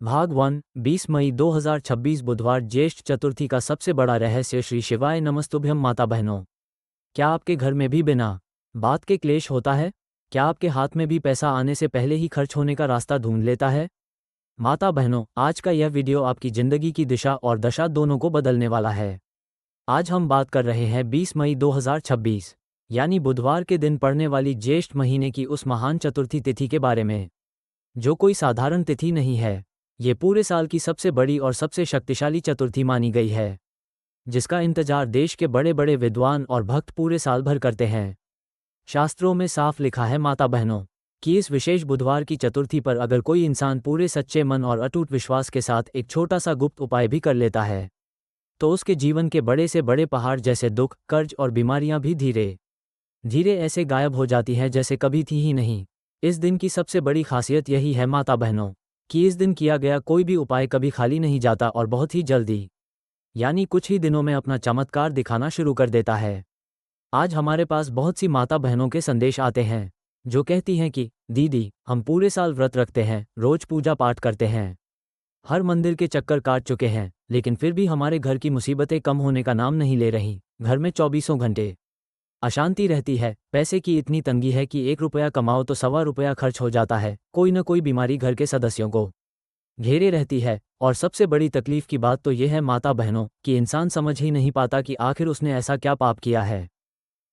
भाग 1 20 मई 2026 बुधवार ज्येष्ठ चतुर्थी का सबसे बड़ा रहस्य। श्री शिवाय नमस्तुभ्यम। माता बहनों, क्या आपके घर में भी बिना बात के क्लेश होता है? क्या आपके हाथ में भी पैसा आने से पहले ही खर्च होने का रास्ता ढूंढ लेता है? माता बहनों, आज का यह वीडियो आपकी जिंदगी की दिशा और दशा दोनों को बदलने वाला है। आज हम बात कर रहे हैं 20 मई 2026 यानी बुधवार के दिन पड़ने वाली ज्येष्ठ महीने की उस महान चतुर्थी तिथि के बारे में, जो कोई साधारण तिथि नहीं है। ये पूरे साल की सबसे बड़ी और सबसे शक्तिशाली चतुर्थी मानी गई है, जिसका इंतजार देश के बड़े बड़े विद्वान और भक्त पूरे साल भर करते हैं। शास्त्रों में साफ लिखा है माता बहनों कि इस विशेष बुधवार की चतुर्थी पर अगर कोई इंसान पूरे सच्चे मन और अटूट विश्वास के साथ एक छोटा सा गुप्त उपाय भी कर लेता है, तो उसके जीवन के बड़े से बड़े पहाड़ जैसे दुख, कर्ज और बीमारियां भी धीरे धीरे ऐसे गायब हो जाती हैं जैसे कभी थी ही नहीं। इस दिन की सबसे बड़ी खासियत यही है माता बहनों कि इस दिन किया गया कोई भी उपाय कभी खाली नहीं जाता और बहुत ही जल्दी, यानी कुछ ही दिनों में अपना चमत्कार दिखाना शुरू कर देता है। आज हमारे पास बहुत सी माता बहनों के संदेश आते हैं जो कहती हैं कि दीदी, हम पूरे साल व्रत रखते हैं, रोज पूजा पाठ करते हैं, हर मंदिर के चक्कर काट चुके हैं, लेकिन फिर भी हमारे घर की मुसीबतें कम होने का नाम नहीं ले रही। घर में 24 घंटे अशांति रहती है, पैसे की इतनी तंगी है कि 1 रुपया कमाओ तो ₹1.25 खर्च हो जाता है, कोई न कोई बीमारी घर के सदस्यों को घेरे रहती है, और सबसे बड़ी तकलीफ की बात तो यह है माता बहनों कि इंसान समझ ही नहीं पाता कि आखिर उसने ऐसा क्या पाप किया है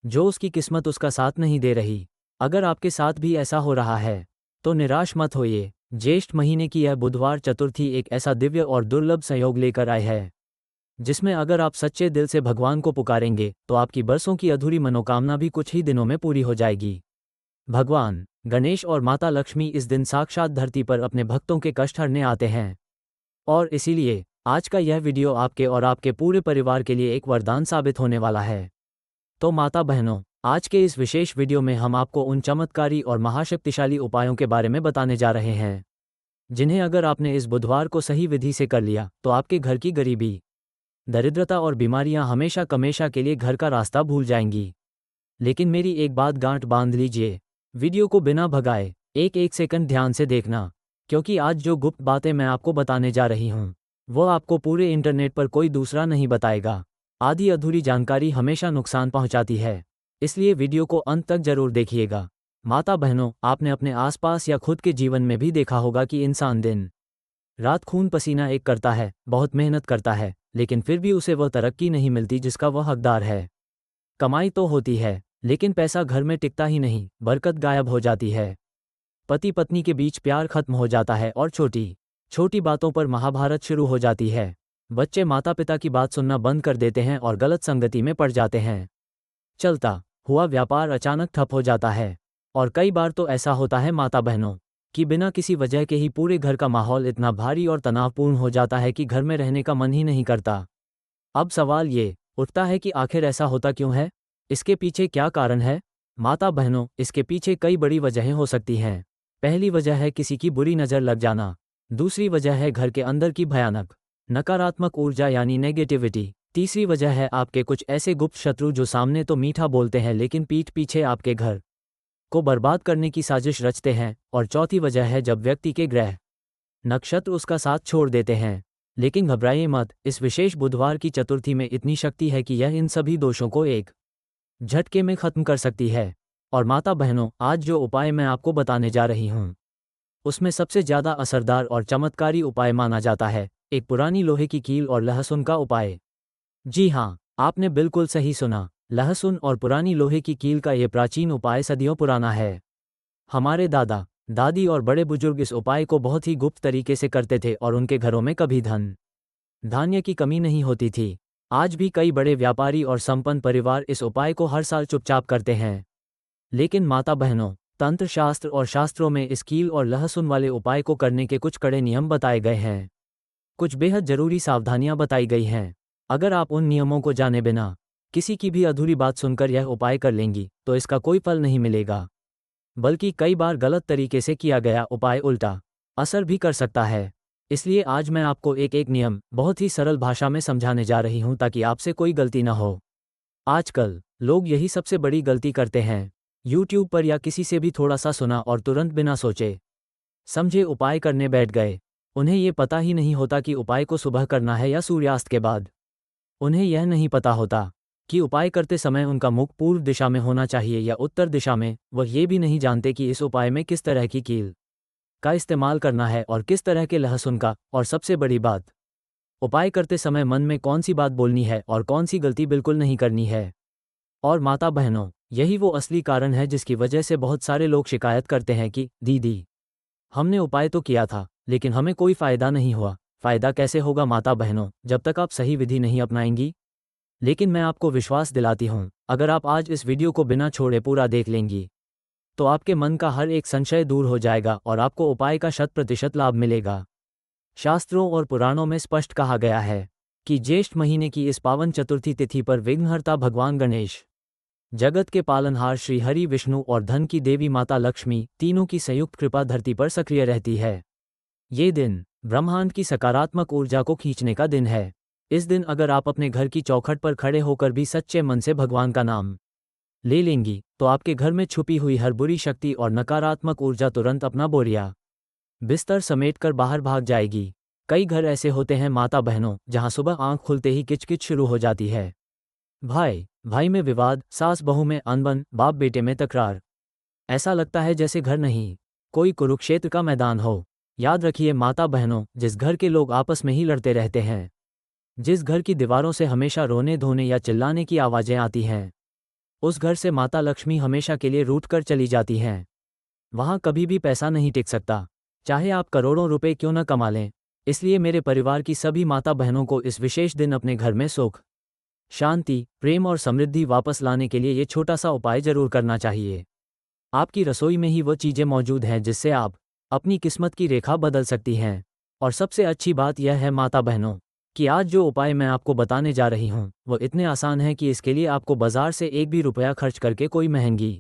जो उसकी किस्मत उसका साथ नहीं दे रही। अगर आपके साथ भी ऐसा हो रहा है तो निराश मत होइए। ज्येष्ठ महीने की यह बुधवार चतुर्थी एक ऐसा दिव्य और दुर्लभ संयोग लेकर आए है, जिसमें अगर आप सच्चे दिल से भगवान को पुकारेंगे तो आपकी बरसों की अधूरी मनोकामना भी कुछ ही दिनों में पूरी हो जाएगी। भगवान गणेश और माता लक्ष्मी इस दिन साक्षात धरती पर अपने भक्तों के कष्ट हरने आते हैं, और इसीलिए आज का यह वीडियो आपके और आपके पूरे परिवार के लिए एक वरदान साबित होने वाला है। तो माता बहनों, आज के इस विशेष वीडियो में हम आपको उन चमत्कारी और महाशक्तिशाली उपायों के बारे में बताने जा रहे हैं, जिन्हें अगर आपने इस बुधवार को सही विधि से कर लिया तो आपके घर की गरीबी, दरिद्रता और बीमारियां हमेशा कमेशा के लिए घर का रास्ता भूल जाएंगी। लेकिन मेरी एक बात गांठ बांध लीजिए, वीडियो को बिना भगाए एक एक सेकंड ध्यान से देखना, क्योंकि आज जो गुप्त बातें मैं आपको बताने जा रही हूं वो आपको पूरे इंटरनेट पर कोई दूसरा नहीं बताएगा। आधी अधूरी जानकारी हमेशा नुकसान पहुंचाती है, इसलिए वीडियो को अंत तक जरूर देखिएगा। माता बहनों, आपने अपने आसपास या खुद के जीवन में भी देखा होगा कि इंसान दिन रात खून पसीना एक करता है, बहुत मेहनत करता है, लेकिन फिर भी उसे वह तरक्की नहीं मिलती जिसका वह हकदार है। कमाई तो होती है, लेकिन पैसा घर में टिकता ही नहीं, बरकत गायब हो जाती है। पति पत्नी के बीच प्यार खत्म हो जाता है और छोटी छोटी बातों पर महाभारत शुरू हो जाती है। बच्चे माता पिता की बात सुनना बंद कर देते हैं और गलत संगति में पड़ जाते हैं। चलता हुआ व्यापार अचानक ठप हो जाता है, और कई बार तो ऐसा होता है माता बहनों कि बिना किसी वजह के ही पूरे घर का माहौल इतना भारी और तनावपूर्ण हो जाता है कि घर में रहने का मन ही नहीं करता। अब सवाल ये उठता है कि आखिर ऐसा होता क्यों है? इसके पीछे क्या कारण है? माता बहनों, इसके पीछे कई बड़ी वजहें हो सकती हैं। पहली वजह है किसी की बुरी नज़र लग जाना। दूसरी वजह है घर के अंदर की भयानक नकारात्मक ऊर्जा यानी नेगेटिविटी। तीसरी वजह है आपके कुछ ऐसे गुप्त शत्रु जो सामने तो मीठा बोलते हैं लेकिन पीठ पीछे आपके घर को बर्बाद करने की साजिश रचते हैं। और चौथी वजह है जब व्यक्ति के ग्रह नक्षत्र उसका साथ छोड़ देते हैं। लेकिन घबराइए मत, इस विशेष बुधवार की चतुर्थी में इतनी शक्ति है कि यह इन सभी दोषों को एक झटके में खत्म कर सकती है। और माता बहनों, आज जो उपाय मैं आपको बताने जा रही हूँ उसमें सबसे ज़्यादा असरदार और चमत्कारी उपाय माना जाता है एक पुरानी लोहे की कील और लहसुन का उपाय। जी हाँ, आपने बिल्कुल सही सुना। लहसुन और पुरानी लोहे की कील का ये प्राचीन उपाय सदियों पुराना है। हमारे दादा दादी और बड़े बुजुर्ग इस उपाय को बहुत ही गुप्त तरीके से करते थे और उनके घरों में कभी धन धान्य की कमी नहीं होती थी। आज भी कई बड़े व्यापारी और संपन्न परिवार इस उपाय को हर साल चुपचाप करते हैं। लेकिन माता बहनों, तंत्र शास्त्र और शास्त्रों में इस कील और लहसुन वाले उपाय को करने के कुछ कड़े नियम बताए गए हैं। कुछ बेहद जरूरी सावधानियां बताई गई हैं। अगर आप उन नियमों को जाने बिना किसी की भी अधूरी बात सुनकर यह उपाय कर लेंगी तो इसका कोई फल नहीं मिलेगा, बल्कि कई बार गलत तरीके से किया गया उपाय उल्टा असर भी कर सकता है। इसलिए आज मैं आपको एक एक नियम बहुत ही सरल भाषा में समझाने जा रही हूं ताकि आपसे कोई गलती न हो। आजकल लोग यही सबसे बड़ी गलती करते हैं। YouTube पर या किसी से भी थोड़ा सा सुना और तुरंत बिना सोचे समझे उपाय करने बैठ गए। उन्हें ये पता ही नहीं होता कि उपाय को सुबह करना है या सूर्यास्त के बाद। उन्हें यह नहीं पता होता कि उपाय करते समय उनका मुख पूर्व दिशा में होना चाहिए या उत्तर दिशा में। वह ये भी नहीं जानते कि इस उपाय में किस तरह की कील का इस्तेमाल करना है और किस तरह के लहसुन का। और सबसे बड़ी बात, उपाय करते समय मन में कौन सी बात बोलनी है और कौन सी गलती बिल्कुल नहीं करनी है। और माता बहनों, यही वो असली कारण है जिसकी वजह से बहुत सारे लोग शिकायत करते हैं कि दीदी, हमने उपाय तो किया था लेकिन हमें कोई फ़ायदा नहीं हुआ। फ़ायदा कैसे होगा माता बहनों, जब तक आप सही विधि नहीं अपनाएंगी। लेकिन मैं आपको विश्वास दिलाती हूँ, अगर आप आज इस वीडियो को बिना छोड़े पूरा देख लेंगी तो आपके मन का हर एक संशय दूर हो जाएगा और आपको उपाय का 100% लाभ मिलेगा। शास्त्रों और पुराणों में स्पष्ट कहा गया है कि ज्येष्ठ महीने की इस पावन चतुर्थी तिथि पर विघ्नहर्ता भगवान गणेश, जगत के पालनहार श्री हरि विष्णु और धन की देवी माता लक्ष्मी, तीनों की संयुक्त कृपा धरती पर सक्रिय रहती है। ये दिन ब्रह्मांड की सकारात्मक ऊर्जा को खींचने का दिन है। इस दिन अगर आप अपने घर की चौखट पर खड़े होकर भी सच्चे मन से भगवान का नाम ले लेंगी तो आपके घर में छुपी हुई हर बुरी शक्ति और नकारात्मक ऊर्जा तुरंत अपना बोरिया बिस्तर समेटकर बाहर भाग जाएगी। कई घर ऐसे होते हैं माता बहनों, जहां सुबह आंख खुलते ही किचकिच शुरू हो जाती है। भाई भाई में विवाद, सास बहू में अनबन, बाप बेटे में तकरार। ऐसा लगता है जैसे घर नहीं, कोई कुरुक्षेत्र का मैदान हो। याद रखिए माता बहनों, जिस घर के लोग आपस में ही लड़ते रहते हैं, जिस घर की दीवारों से हमेशा रोने धोने या चिल्लाने की आवाज़ें आती हैं, उस घर से माता लक्ष्मी हमेशा के लिए रूठ कर चली जाती हैं। वहाँ कभी भी पैसा नहीं टिक सकता, चाहे आप करोड़ों रुपए क्यों न कमा लें। इसलिए मेरे परिवार की सभी माता बहनों को इस विशेष दिन अपने घर में सुख, शांति, प्रेम और समृद्धि वापस लाने के लिए ये छोटा सा उपाय जरूर करना चाहिए। आपकी रसोई में ही वो चीज़ें मौजूद हैं जिससे आप अपनी किस्मत की रेखा बदल सकती हैं। और सबसे अच्छी बात यह है माता बहनों कि आज जो उपाय मैं आपको बताने जा रही हूँ वो इतने आसान हैं कि इसके लिए आपको बाजार से एक भी रुपया खर्च करके कोई महंगी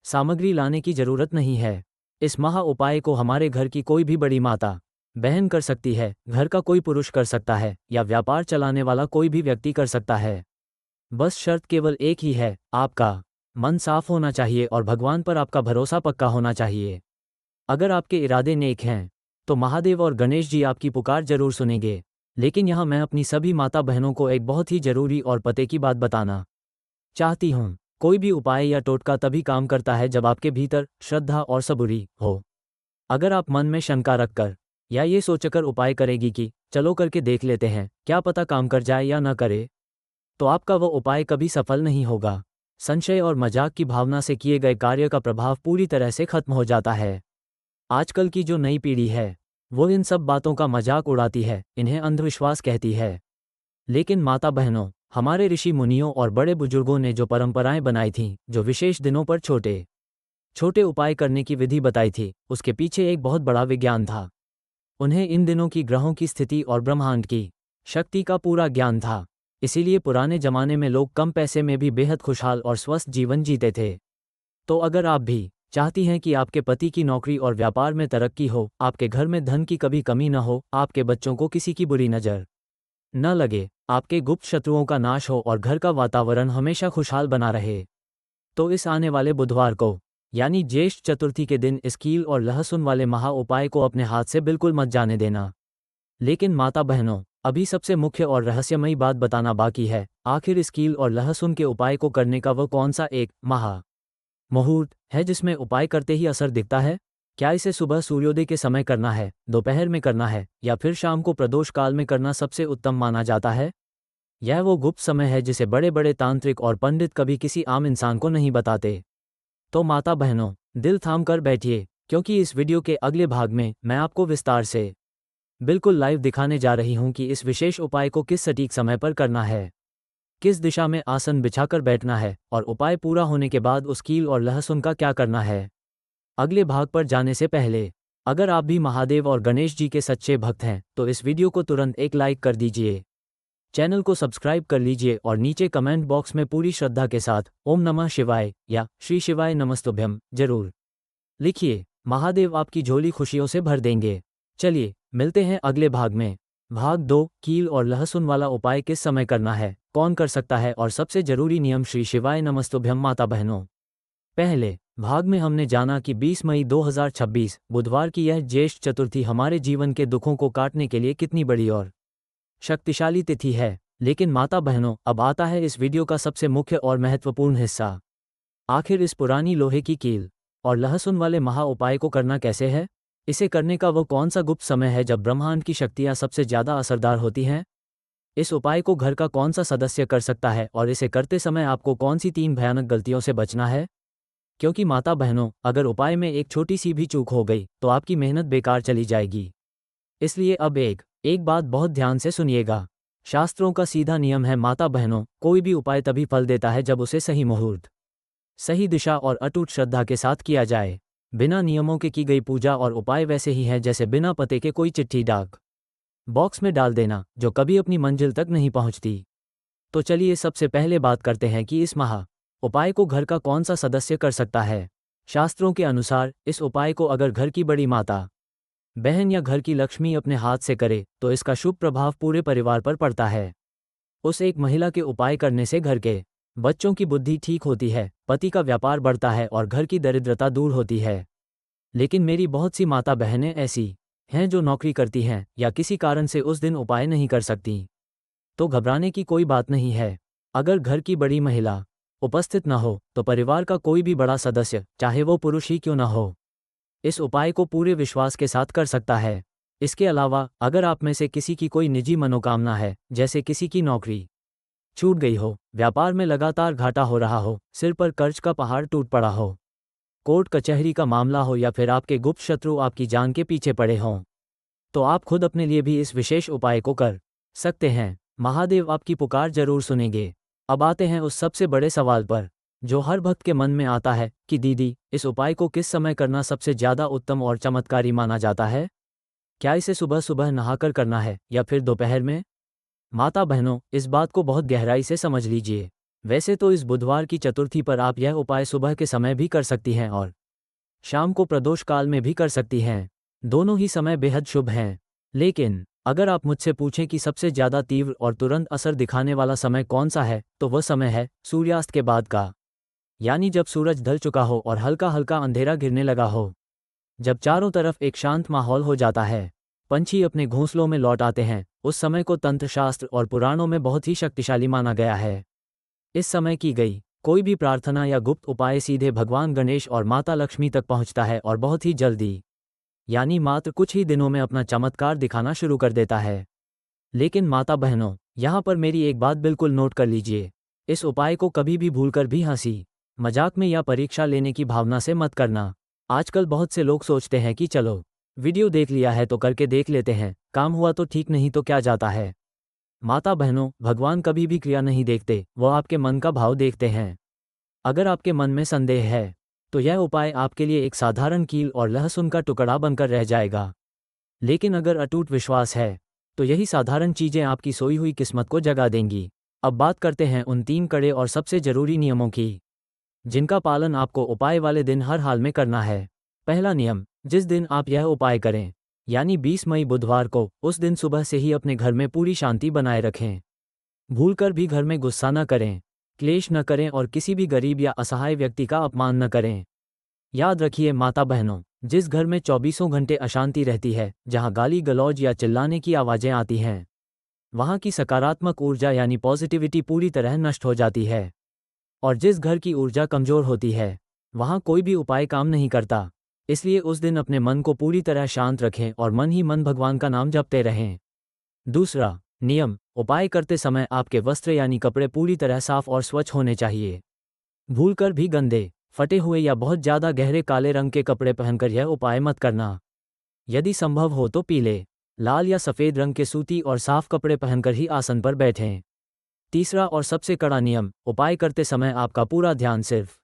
सामग्री लाने की ज़रूरत नहीं है। इस महा उपाय को हमारे घर की कोई भी बड़ी माता बहन कर सकती है, घर का कोई पुरुष कर सकता है या व्यापार चलाने वाला कोई भी व्यक्ति कर सकता है। बस शर्त केवल एक ही है, आपका मन साफ होना चाहिए और भगवान पर आपका भरोसा पक्का होना चाहिए। अगर आपके इरादे नेक हैं तो महादेव और गणेश जी आपकी पुकार जरूर सुनेंगे। लेकिन यहाँ मैं अपनी सभी माता बहनों को एक बहुत ही जरूरी और पते की बात बताना चाहती हूँ। कोई भी उपाय या टोटका तभी काम करता है जब आपके भीतर श्रद्धा और सबूरी हो। अगर आप मन में शंका रखकर या ये सोचकर उपाय करेगी कि चलो करके देख लेते हैं, क्या पता काम कर जाए या न करे, तो आपका वो उपाय कभी सफल नहीं होगा। संशय और मजाक की भावना से किए गए कार्य का प्रभाव पूरी तरह से खत्म हो जाता है। आजकल की जो नई पीढ़ी है वो इन सब बातों का मजाक उड़ाती है, इन्हें अंधविश्वास कहती है। लेकिन माता बहनों, हमारे ऋषि मुनियों और बड़े बुजुर्गों ने जो परंपराएं बनाई थीं, जो विशेष दिनों पर छोटे छोटे उपाय करने की विधि बताई थी, उसके पीछे एक बहुत बड़ा विज्ञान था। उन्हें इन दिनों की ग्रहों की स्थिति और ब्रह्मांड की शक्ति का पूरा ज्ञान था। इसीलिए पुराने जमाने में लोग कम पैसे में भी बेहद खुशहाल और स्वस्थ जीवन जीते थे। तो अगर आप भी चाहती हैं कि आपके पति की नौकरी और व्यापार में तरक्की हो, आपके घर में धन की कभी कमी न हो, आपके बच्चों को किसी की बुरी नज़र न लगे, आपके गुप्त शत्रुओं का नाश हो और घर का वातावरण हमेशा खुशहाल बना रहे, तो इस आने वाले बुधवार को यानी ज्येष्ठ चतुर्थी के दिन इस कील और लहसुन वाले महा उपाय को अपने हाथ से बिल्कुल मत जाने देना। लेकिन माता बहनों, अभी सबसे मुख्य और रहस्यमयी बात बताना बाकी है। आखिर इस कील और लहसुन के उपाय को करने का वह कौन सा एक महा मुहूर्त है जिसमें उपाय करते ही असर दिखता है? क्या इसे सुबह सूर्योदय के समय करना है, दोपहर में करना है या फिर शाम को प्रदोष काल में करना सबसे उत्तम माना जाता है? यह वो गुप्त समय है जिसे बड़े बड़े तांत्रिक और पंडित कभी किसी आम इंसान को नहीं बताते। तो माता बहनों, दिल थाम कर बैठिए, क्योंकि इस वीडियो के अगले भाग में मैं आपको विस्तार से बिल्कुल लाइव दिखाने जा रही हूं कि इस विशेष उपाय को किस सटीक समय पर करना है, किस दिशा में आसन बिछाकर बैठना है और उपाय पूरा होने के बाद उस कील और लहसुन का क्या करना है। अगले भाग पर जाने से पहले अगर आप भी महादेव और गणेश जी के सच्चे भक्त हैं तो इस वीडियो को तुरंत एक लाइक कर दीजिए, चैनल को सब्सक्राइब कर लीजिए और नीचे कमेंट बॉक्स में पूरी श्रद्धा के साथ ओम नमः शिवाय या श्री शिवाय नमस्तुभ्यम जरूर लिखिए। महादेव आपकी झोली खुशियों से भर देंगे। चलिए मिलते हैं अगले भाग में। भाग 2, कील और लहसुन वाला उपाय किस समय करना है, कौन कर सकता है और सबसे जरूरी नियम। श्री शिवाय नमस्तुभ्यम माता बहनों, पहले भाग में हमने जाना कि 20 मई 2026 बुधवार की यह ज्येष्ठ चतुर्थी हमारे जीवन के दुखों को काटने के लिए कितनी बड़ी और शक्तिशाली तिथि है। लेकिन माता बहनों, अब आता है इस वीडियो का सबसे मुख्य और महत्वपूर्ण हिस्सा। आखिर इस पुरानी लोहे की कील और लहसुन वाले महा उपाय को करना कैसे है? इसे करने का वो कौन सा गुप्त समय है जब ब्रह्मांड की शक्तियां सबसे ज्यादा असरदार होती हैं? इस उपाय को घर का कौन सा सदस्य कर सकता है और इसे करते समय आपको कौन सी 3 भयानक गलतियों से बचना है? क्योंकि माता बहनों, अगर उपाय में एक छोटी सी भी चूक हो गई तो आपकी मेहनत बेकार चली जाएगी। इसलिए अब एक बात बहुत ध्यान से सुनिएगा। शास्त्रों का सीधा नियम है माता बहनों, कोई भी उपाय तभी फल देता है जब उसे सही मुहूर्त, सही दिशा और अटूट श्रद्धा के साथ किया जाए। बिना नियमों के की गई पूजा और उपाय वैसे ही है जैसे बिना पते के कोई चिट्ठी डाक बॉक्स में डाल देना, जो कभी अपनी मंजिल तक नहीं पहुंचती। तो चलिए सबसे पहले बात करते हैं कि इस महा उपाय को घर का कौन सा सदस्य कर सकता है। शास्त्रों के अनुसार इस उपाय को अगर घर की बड़ी माता, बहन या घर की लक्ष्मी अपने हाथ से करे तो इसका शुभ प्रभाव पूरे परिवार पर पड़ता है। उस एक महिला के उपाय करने से घर के बच्चों की बुद्धि ठीक होती है, पति का व्यापार बढ़ता है और घर की दरिद्रता दूर होती है। लेकिन मेरी बहुत सी माता बहनें ऐसी हैं जो नौकरी करती हैं या किसी कारण से उस दिन उपाय नहीं कर सकती। तो घबराने की कोई बात नहीं है। अगर घर की बड़ी महिला उपस्थित न हो तो परिवार का कोई भी बड़ा सदस्य, चाहे वो पुरुष ही क्यों न हो, इस उपाय को पूरे विश्वास के साथ कर सकता है। इसके अलावा अगर आप में से किसी की कोई निजी मनोकामना है, जैसे किसी की नौकरी छूट गई हो, व्यापार में लगातार घाटा हो रहा हो, सिर पर कर्ज का पहाड़ टूट पड़ा हो, कोर्ट कचहरी का मामला हो या फिर आपके गुप्त शत्रु आपकी जान के पीछे पड़े हों, तो आप खुद अपने लिए भी इस विशेष उपाय को कर सकते हैं। महादेव आपकी पुकार जरूर सुनेंगे। अब आते हैं उस सबसे बड़े सवाल पर जो हर भक्त के मन में आता है कि दीदी, इस उपाय को किस समय करना सबसे ज्यादा उत्तम और चमत्कारी माना जाता है? क्या इसे सुबह सुबह नहाकर करना है या फिर दोपहर में? माता बहनों, इस बात को बहुत गहराई से समझ लीजिए। वैसे तो इस बुधवार की चतुर्थी पर आप यह उपाय सुबह के समय भी कर सकती हैं और शाम को प्रदोष काल में भी कर सकती हैं। दोनों ही समय बेहद शुभ हैं। लेकिन अगर आप मुझसे पूछें कि सबसे ज्यादा तीव्र और तुरंत असर दिखाने वाला समय कौन सा है, तो वह समय है सूर्यास्त के बाद का। यानी जब सूरज ढल चुका हो और हल्का हल्का अंधेरा गिरने लगा हो, जब चारों तरफ एक शांत माहौल हो जाता है, पंछी अपने घोंसलों में लौट आते हैं, उस समय को तंत्र शास्त्र और पुराणों में बहुत ही शक्तिशाली माना गया है। इस समय की गई कोई भी प्रार्थना या गुप्त उपाय सीधे भगवान गणेश और माता लक्ष्मी तक पहुंचता है और बहुत ही जल्दी, यानी मात्र कुछ ही दिनों में अपना चमत्कार दिखाना शुरू कर देता है। लेकिन माता बहनों, यहाँ पर मेरी एक बात बिल्कुल नोट कर लीजिए। इस उपाय को कभी भी भूलकर भी हंसी मजाक में या परीक्षा लेने की भावना से मत करना। आजकल बहुत से लोग सोचते हैं कि चलो, वीडियो देख लिया है तो करके देख लेते हैं, काम हुआ तो ठीक, नहीं तो क्या जाता है। माता बहनों, भगवान कभी भी क्रिया नहीं देखते, वो आपके मन का भाव देखते हैं। अगर आपके मन में संदेह है तो यह उपाय आपके लिए एक साधारण कील और लहसुन का टुकड़ा बनकर रह जाएगा। लेकिन अगर अटूट विश्वास है तो यही साधारण चीजें आपकी सोई हुई किस्मत को जगा देंगी। अब बात करते हैं उन 3 कड़े और सबसे जरूरी नियमों की, जिनका पालन आपको उपाय वाले दिन हर हाल में करना है। पहला नियम, जिस दिन आप यह उपाय करें, यानी 20 मई बुधवार को, उस दिन सुबह से ही अपने घर में पूरी शांति बनाए रखें। भूलकर भी घर में गुस्सा न करें, क्लेश न करें और किसी भी गरीब या असहाय व्यक्ति का अपमान न करें। याद रखिए माता बहनों, जिस घर में 24 घंटे अशांति रहती है, जहां गाली गलौज या चिल्लाने की आवाजें आती हैं, वहां की सकारात्मक ऊर्जा यानी पॉजिटिविटी पूरी तरह नष्ट हो जाती है। और जिस घर की ऊर्जा कमजोर होती है, वहां कोई भी उपाय काम नहीं करता। इसलिए उस दिन अपने मन को पूरी तरह शांत रखें और मन ही मन भगवान का नाम जपते रहें। दूसरा नियम, उपाय करते समय आपके वस्त्र यानी कपड़े पूरी तरह साफ और स्वच्छ होने चाहिए। भूलकर भी गंदे, फटे हुए या बहुत ज्यादा गहरे काले रंग के कपड़े पहनकर यह उपाय मत करना। यदि संभव हो तो पीले, लाल या सफेद रंग के सूती और साफ कपड़े पहनकर ही आसन पर बैठें। तीसरा और सबसे कड़ा नियम, उपाय करते समय आपका पूरा ध्यान सिर्फ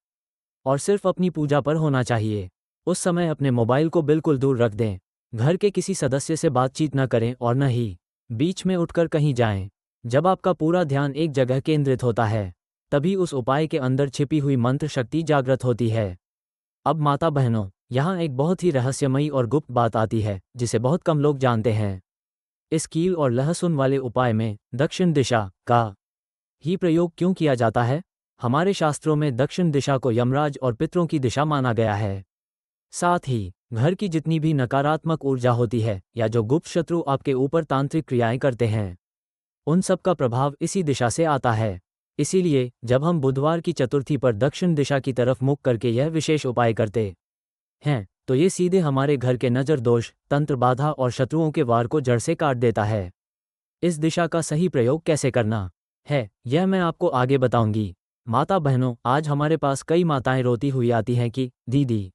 और सिर्फ अपनी पूजा पर होना चाहिए। उस समय अपने मोबाइल को बिल्कुल दूर रख दें, घर के किसी सदस्य से बातचीत न करें और न ही बीच में उठकर कहीं जाएं। जब आपका पूरा ध्यान एक जगह केंद्रित होता है, तभी उस उपाय के अंदर छिपी हुई मंत्र शक्ति जागृत होती है। अब माता बहनों, यहाँ एक बहुत ही रहस्यमयी और गुप्त बात आती है जिसे बहुत कम लोग जानते हैं। इस कील और लहसुन वाले उपाय में दक्षिण दिशा का ही प्रयोग क्यों किया जाता है? हमारे शास्त्रों में दक्षिण दिशा को यमराज और पितरों की दिशा माना गया है। साथ ही घर की जितनी भी नकारात्मक ऊर्जा होती है या जो गुप्त शत्रु आपके ऊपर तांत्रिक क्रियाएं करते हैं, उन सब का प्रभाव इसी दिशा से आता है। इसीलिए जब हम बुधवार की चतुर्थी पर दक्षिण दिशा की तरफ मुख करके यह विशेष उपाय करते हैं, तो ये सीधे हमारे घर के नजर दोष, तंत्र बाधा और शत्रुओं के वार को जड़ से काट देता है। इस दिशा का सही प्रयोग कैसे करना है, यह मैं आपको आगे बताऊंगी। माता बहनों, आज हमारे पास कई माताएं रोती हुई आती हैं कि दीदी,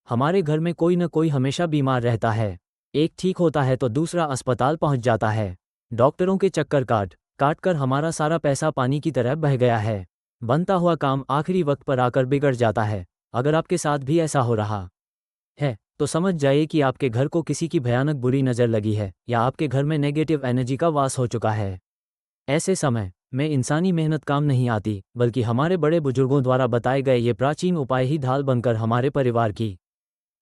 हमारे घर में कोई न कोई हमेशा बीमार रहता है। एक ठीक होता है तो दूसरा अस्पताल पहुंच जाता है। डॉक्टरों के चक्कर काट काट कर हमारा सारा पैसा पानी की तरह बह गया है। बनता हुआ काम आखिरी वक्त पर आकर बिगड़ जाता है। अगर आपके साथ भी ऐसा हो रहा है तो समझ जाइए कि आपके घर को किसी की भयानक बुरी नज़र लगी है या आपके घर में नेगेटिव एनर्जी का वास हो चुका है। ऐसे समय में इंसानी मेहनत काम नहीं आती, बल्कि हमारे बड़े बुजुर्गों द्वारा बताए गए ये प्राचीन उपाय ही ढाल बनकर हमारे परिवार की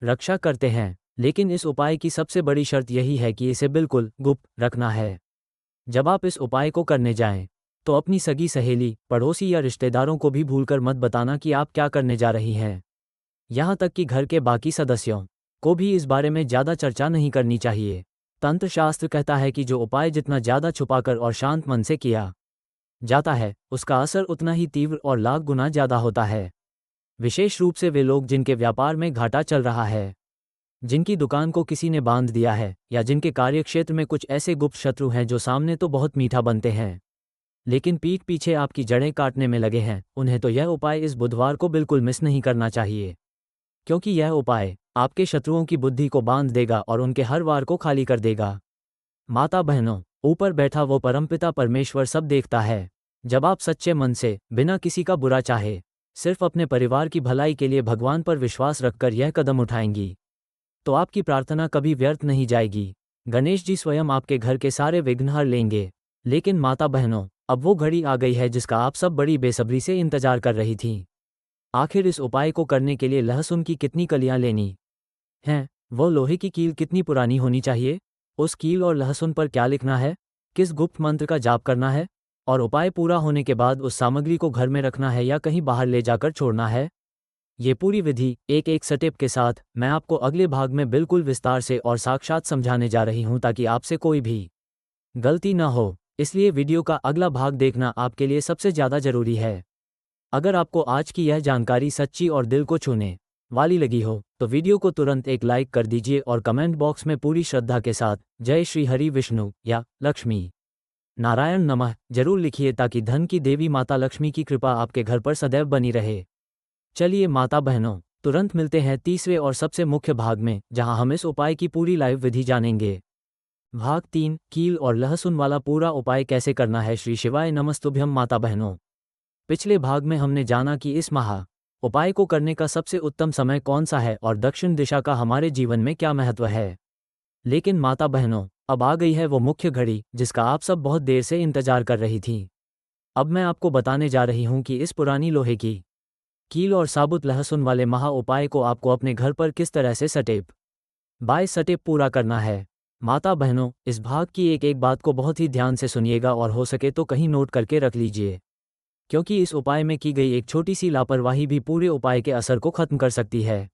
रक्षा करते हैं। लेकिन इस उपाय की सबसे बड़ी शर्त यही है कि इसे बिल्कुल गुप्त रखना है। जब आप इस उपाय को करने जाएं, तो अपनी सगी सहेली, पड़ोसी या रिश्तेदारों को भी भूलकर मत बताना कि आप क्या करने जा रही हैं। यहाँ तक कि घर के बाकी सदस्यों को भी इस बारे में ज़्यादा चर्चा नहीं करनी चाहिए। तंत्र शास्त्र कहता है कि जो उपाय जितना ज़्यादा छुपाकर और शांत मन से किया जाता है, उसका असर उतना ही तीव्र और लाख गुना ज़्यादा होता है। विशेष रूप से वे लोग जिनके व्यापार में घाटा चल रहा है, जिनकी दुकान को किसी ने बांध दिया है, या जिनके कार्यक्षेत्र में कुछ ऐसे गुप्त शत्रु हैं जो सामने तो बहुत मीठा बनते हैं लेकिन पीठ पीछे आपकी जड़ें काटने में लगे हैं, उन्हें तो यह उपाय इस बुधवार को बिल्कुल मिस नहीं करना चाहिए। क्योंकि यह उपाय आपके शत्रुओं की बुद्धि को बांध देगा और उनके हर वार को खाली कर देगा। माता बहनों, ऊपर बैठा वो परमपिता परमेश्वर सब देखता है। जब आप सच्चे मन से, बिना किसी का बुरा चाहे, सिर्फ अपने परिवार की भलाई के लिए भगवान पर विश्वास रखकर यह कदम उठाएंगी, तो आपकी प्रार्थना कभी व्यर्थ नहीं जाएगी। गणेश जी स्वयं आपके घर के सारे विघ्न हर लेंगे। लेकिन माता बहनों, अब वो घड़ी आ गई है जिसका आप सब बड़ी बेसब्री से इंतजार कर रही थीं। आखिर इस उपाय को करने के लिए लहसुन की कितनी कलियां लेनी हैं, वो लोहे की कील कितनी पुरानी होनी चाहिए, उस कील और लहसुन पर क्या लिखना है, किस गुप्त मंत्र का जाप करना है, और उपाय पूरा होने के बाद उस सामग्री को घर में रखना है या कहीं बाहर ले जाकर छोड़ना है, ये पूरी विधि एक एक स्टेप के साथ मैं आपको अगले भाग में बिल्कुल विस्तार से और साक्षात समझाने जा रही हूं, ताकि आपसे कोई भी गलती न हो। इसलिए वीडियो का अगला भाग देखना आपके लिए सबसे ज़्यादा जरूरी है। अगर आपको आज की यह जानकारी सच्ची और दिल को छूने वाली लगी हो, तो वीडियो को तुरंत एक लाइक कर दीजिए और कमेंट बॉक्स में पूरी श्रद्धा के साथ जय श्री हरि विष्णु या लक्ष्मी नारायण नमः जरूर लिखिए, ताकि धन की देवी माता लक्ष्मी की कृपा आपके घर पर सदैव बनी रहे। चलिए माता बहनों, तुरंत मिलते हैं तीसरे और सबसे मुख्य भाग में, जहां हम इस उपाय की पूरी लाइव विधि जानेंगे। भाग 3, कील और लहसुन वाला पूरा उपाय कैसे करना है। श्री शिवाय नमस्तुभ्यम माता बहनों, पिछले भाग में हमने जाना कि इस महा उपाय को करने का सबसे उत्तम समय कौन सा है और दक्षिण दिशा का हमारे जीवन में क्या महत्व है। लेकिन माता बहनों, अब आ गई है वो मुख्य घड़ी जिसका आप सब बहुत देर से इंतजार कर रही थी। अब मैं आपको बताने जा रही हूं कि इस पुरानी लोहे की कील और साबुत लहसुन वाले महा उपाय को आपको अपने घर पर किस तरह से स्टेप बाय स्टेप पूरा करना है। माता बहनों, इस भाग की एक एक बात को बहुत ही ध्यान से सुनिएगा और हो सके तो कहीं नोट करके रख लीजिए, क्योंकि इस उपाय में की गई एक छोटी सी लापरवाही भी पूरे उपाय के असर को खत्म कर सकती है।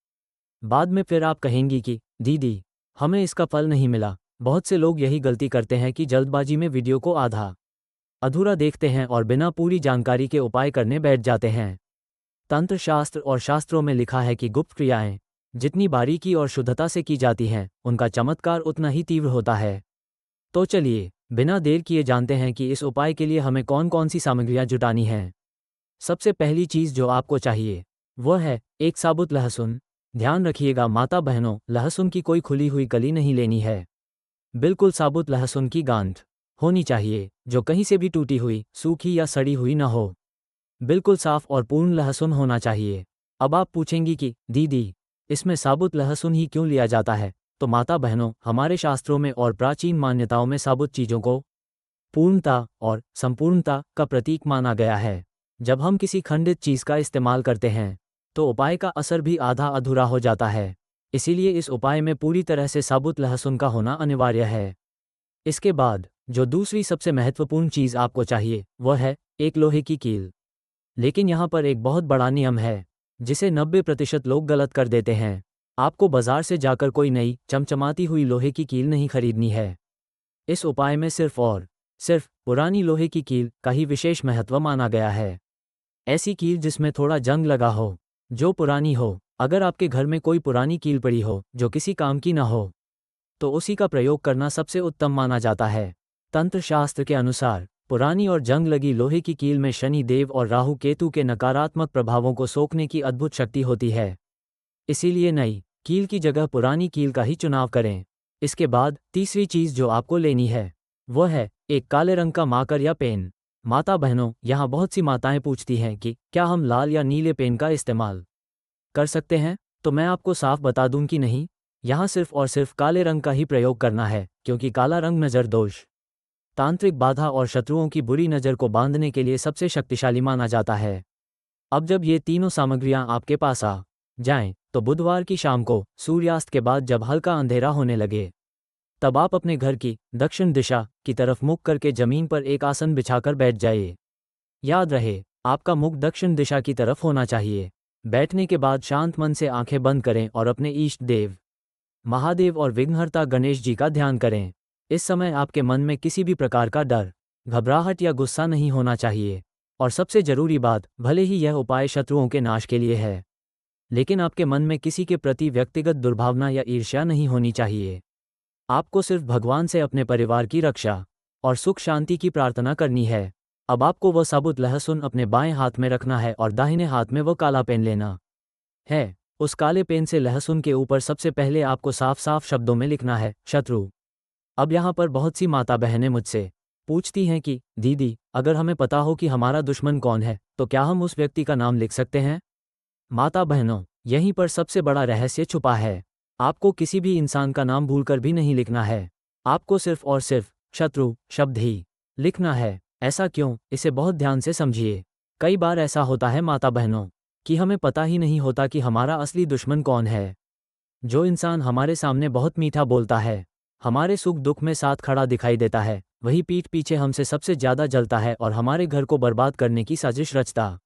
बाद में फिर आप कहेंगी कि दीदी, हमें इसका फल नहीं मिला। बहुत से लोग यही गलती करते हैं कि जल्दबाजी में वीडियो को आधा अधूरा देखते हैं और बिना पूरी जानकारी के उपाय करने बैठ जाते हैं। तंत्र शास्त्र और शास्त्रों में लिखा है कि गुप्त क्रियाएं जितनी बारीकी और शुद्धता से की जाती हैं, उनका चमत्कार उतना ही तीव्र होता है। तो चलिए बिना देर किए जानते हैं कि इस उपाय के लिए हमें कौन कौन सी सामग्रियां जुटानी हैं। सबसे पहली चीज़ जो आपको चाहिए वह है एक साबुत लहसुन। ध्यान रखिएगा माता बहनों, लहसुन की कोई खुली हुई कली नहीं लेनी है। बिल्कुल साबुत लहसुन की गांठ होनी चाहिए, जो कहीं से भी टूटी हुई, सूखी या सड़ी हुई न हो। बिल्कुल साफ और पूर्ण लहसुन होना चाहिए। अब आप पूछेंगी कि दीदी, इसमें साबुत लहसुन ही क्यों लिया जाता है। तो माता बहनों, हमारे शास्त्रों में और प्राचीन मान्यताओं में साबुत चीज़ों को पूर्णता और संपूर्णता का प्रतीक माना गया है। जब हम किसी खंडित चीज़ का इस्तेमाल करते हैं, तो उपाय का असर भी आधा अधूरा हो जाता है। इसीलिए इस उपाय में पूरी तरह से साबुत लहसुन का होना अनिवार्य है। इसके बाद जो दूसरी सबसे महत्वपूर्ण चीज़ आपको चाहिए वह है एक लोहे की कील। लेकिन यहाँ पर एक बहुत बड़ा नियम है जिसे 90% लोग गलत कर देते हैं। आपको बाजार से जाकर कोई नई चमचमाती हुई लोहे की कील नहीं खरीदनी है। इस उपाय में सिर्फ और सिर्फ पुरानी लोहे की कील का ही विशेष महत्व माना गया है। ऐसी कील जिसमें थोड़ा जंग लगा हो, जो पुरानी हो। अगर आपके घर में कोई पुरानी कील पड़ी हो जो किसी काम की न हो, तो उसी का प्रयोग करना सबसे उत्तम माना जाता है। तंत्र शास्त्र के अनुसार पुरानी और जंग लगी लोहे की कील में शनि देव और राहु केतु के नकारात्मक प्रभावों को सोखने की अद्भुत शक्ति होती है। इसीलिए नई कील की जगह पुरानी कील का ही चुनाव करें। इसके बाद तीसरी चीज जो आपको लेनी है वह है एक काले रंग का मार्कर या पेन। माता बहनों, यहाँ बहुत सी माताएं पूछती हैं कि क्या हम लाल या नीले पेन का इस्तेमाल कर सकते हैं? तो मैं आपको साफ बता दूं कि नहीं, यहाँ सिर्फ और सिर्फ काले रंग का ही प्रयोग करना है, क्योंकि काला रंग नज़र दोष, तांत्रिक बाधा और शत्रुओं की बुरी नज़र को बांधने के लिए सबसे शक्तिशाली माना जाता है। अब जब ये तीनों सामग्रियां आपके पास आ जाएं, तो बुधवार की शाम को सूर्यास्त के बाद जब हल्का अंधेरा होने लगे, तब आप अपने घर की दक्षिण दिशा की तरफ मुख करके जमीन पर एक आसन बिछाकर बैठ जाइए। याद रहे, आपका मुख दक्षिण दिशा की तरफ होना चाहिए। बैठने के बाद शांत मन से आंखें बंद करें और अपने इष्ट देव महादेव और विघ्नहर्ता गणेश जी का ध्यान करें। इस समय आपके मन में किसी भी प्रकार का डर, घबराहट या गुस्सा नहीं होना चाहिए। और सबसे जरूरी बात, भले ही यह उपाय शत्रुओं के नाश के लिए है, लेकिन आपके मन में किसी के प्रति व्यक्तिगत दुर्भावना या ईर्ष्या नहीं होनी चाहिए। आपको सिर्फ भगवान से अपने परिवार की रक्षा और सुख शांति की प्रार्थना करनी है। अब आपको वह साबुत लहसुन अपने बाएं हाथ में रखना है और दाहिने हाथ में वह काला पेन लेना है। उस काले पेन से लहसुन के ऊपर सबसे पहले आपको साफ साफ शब्दों में लिखना है, शत्रु। अब यहाँ पर बहुत सी माता बहनें मुझसे पूछती हैं कि दीदी, अगर हमें पता हो कि हमारा दुश्मन कौन है, तो क्या हम उस व्यक्ति का नाम लिख सकते हैं? माता बहनों, यहीं पर सबसे बड़ा रहस्य छुपा है। आपको किसी भी इंसान का नाम भूलकर भी नहीं लिखना है। आपको सिर्फ और सिर्फ शत्रु शब्द ही लिखना है। ऐसा क्यों, इसे बहुत ध्यान से समझिए। कई बार ऐसा होता है माता बहनों कि हमें पता ही नहीं होता कि हमारा असली दुश्मन कौन है। जो इंसान हमारे सामने बहुत मीठा बोलता है, हमारे सुख दुख में साथ खड़ा दिखाई देता है, वही पीठ पीछे हमसे सबसे ज्यादा जलता है और हमारे घर को बर्बाद करने की साजिश रचता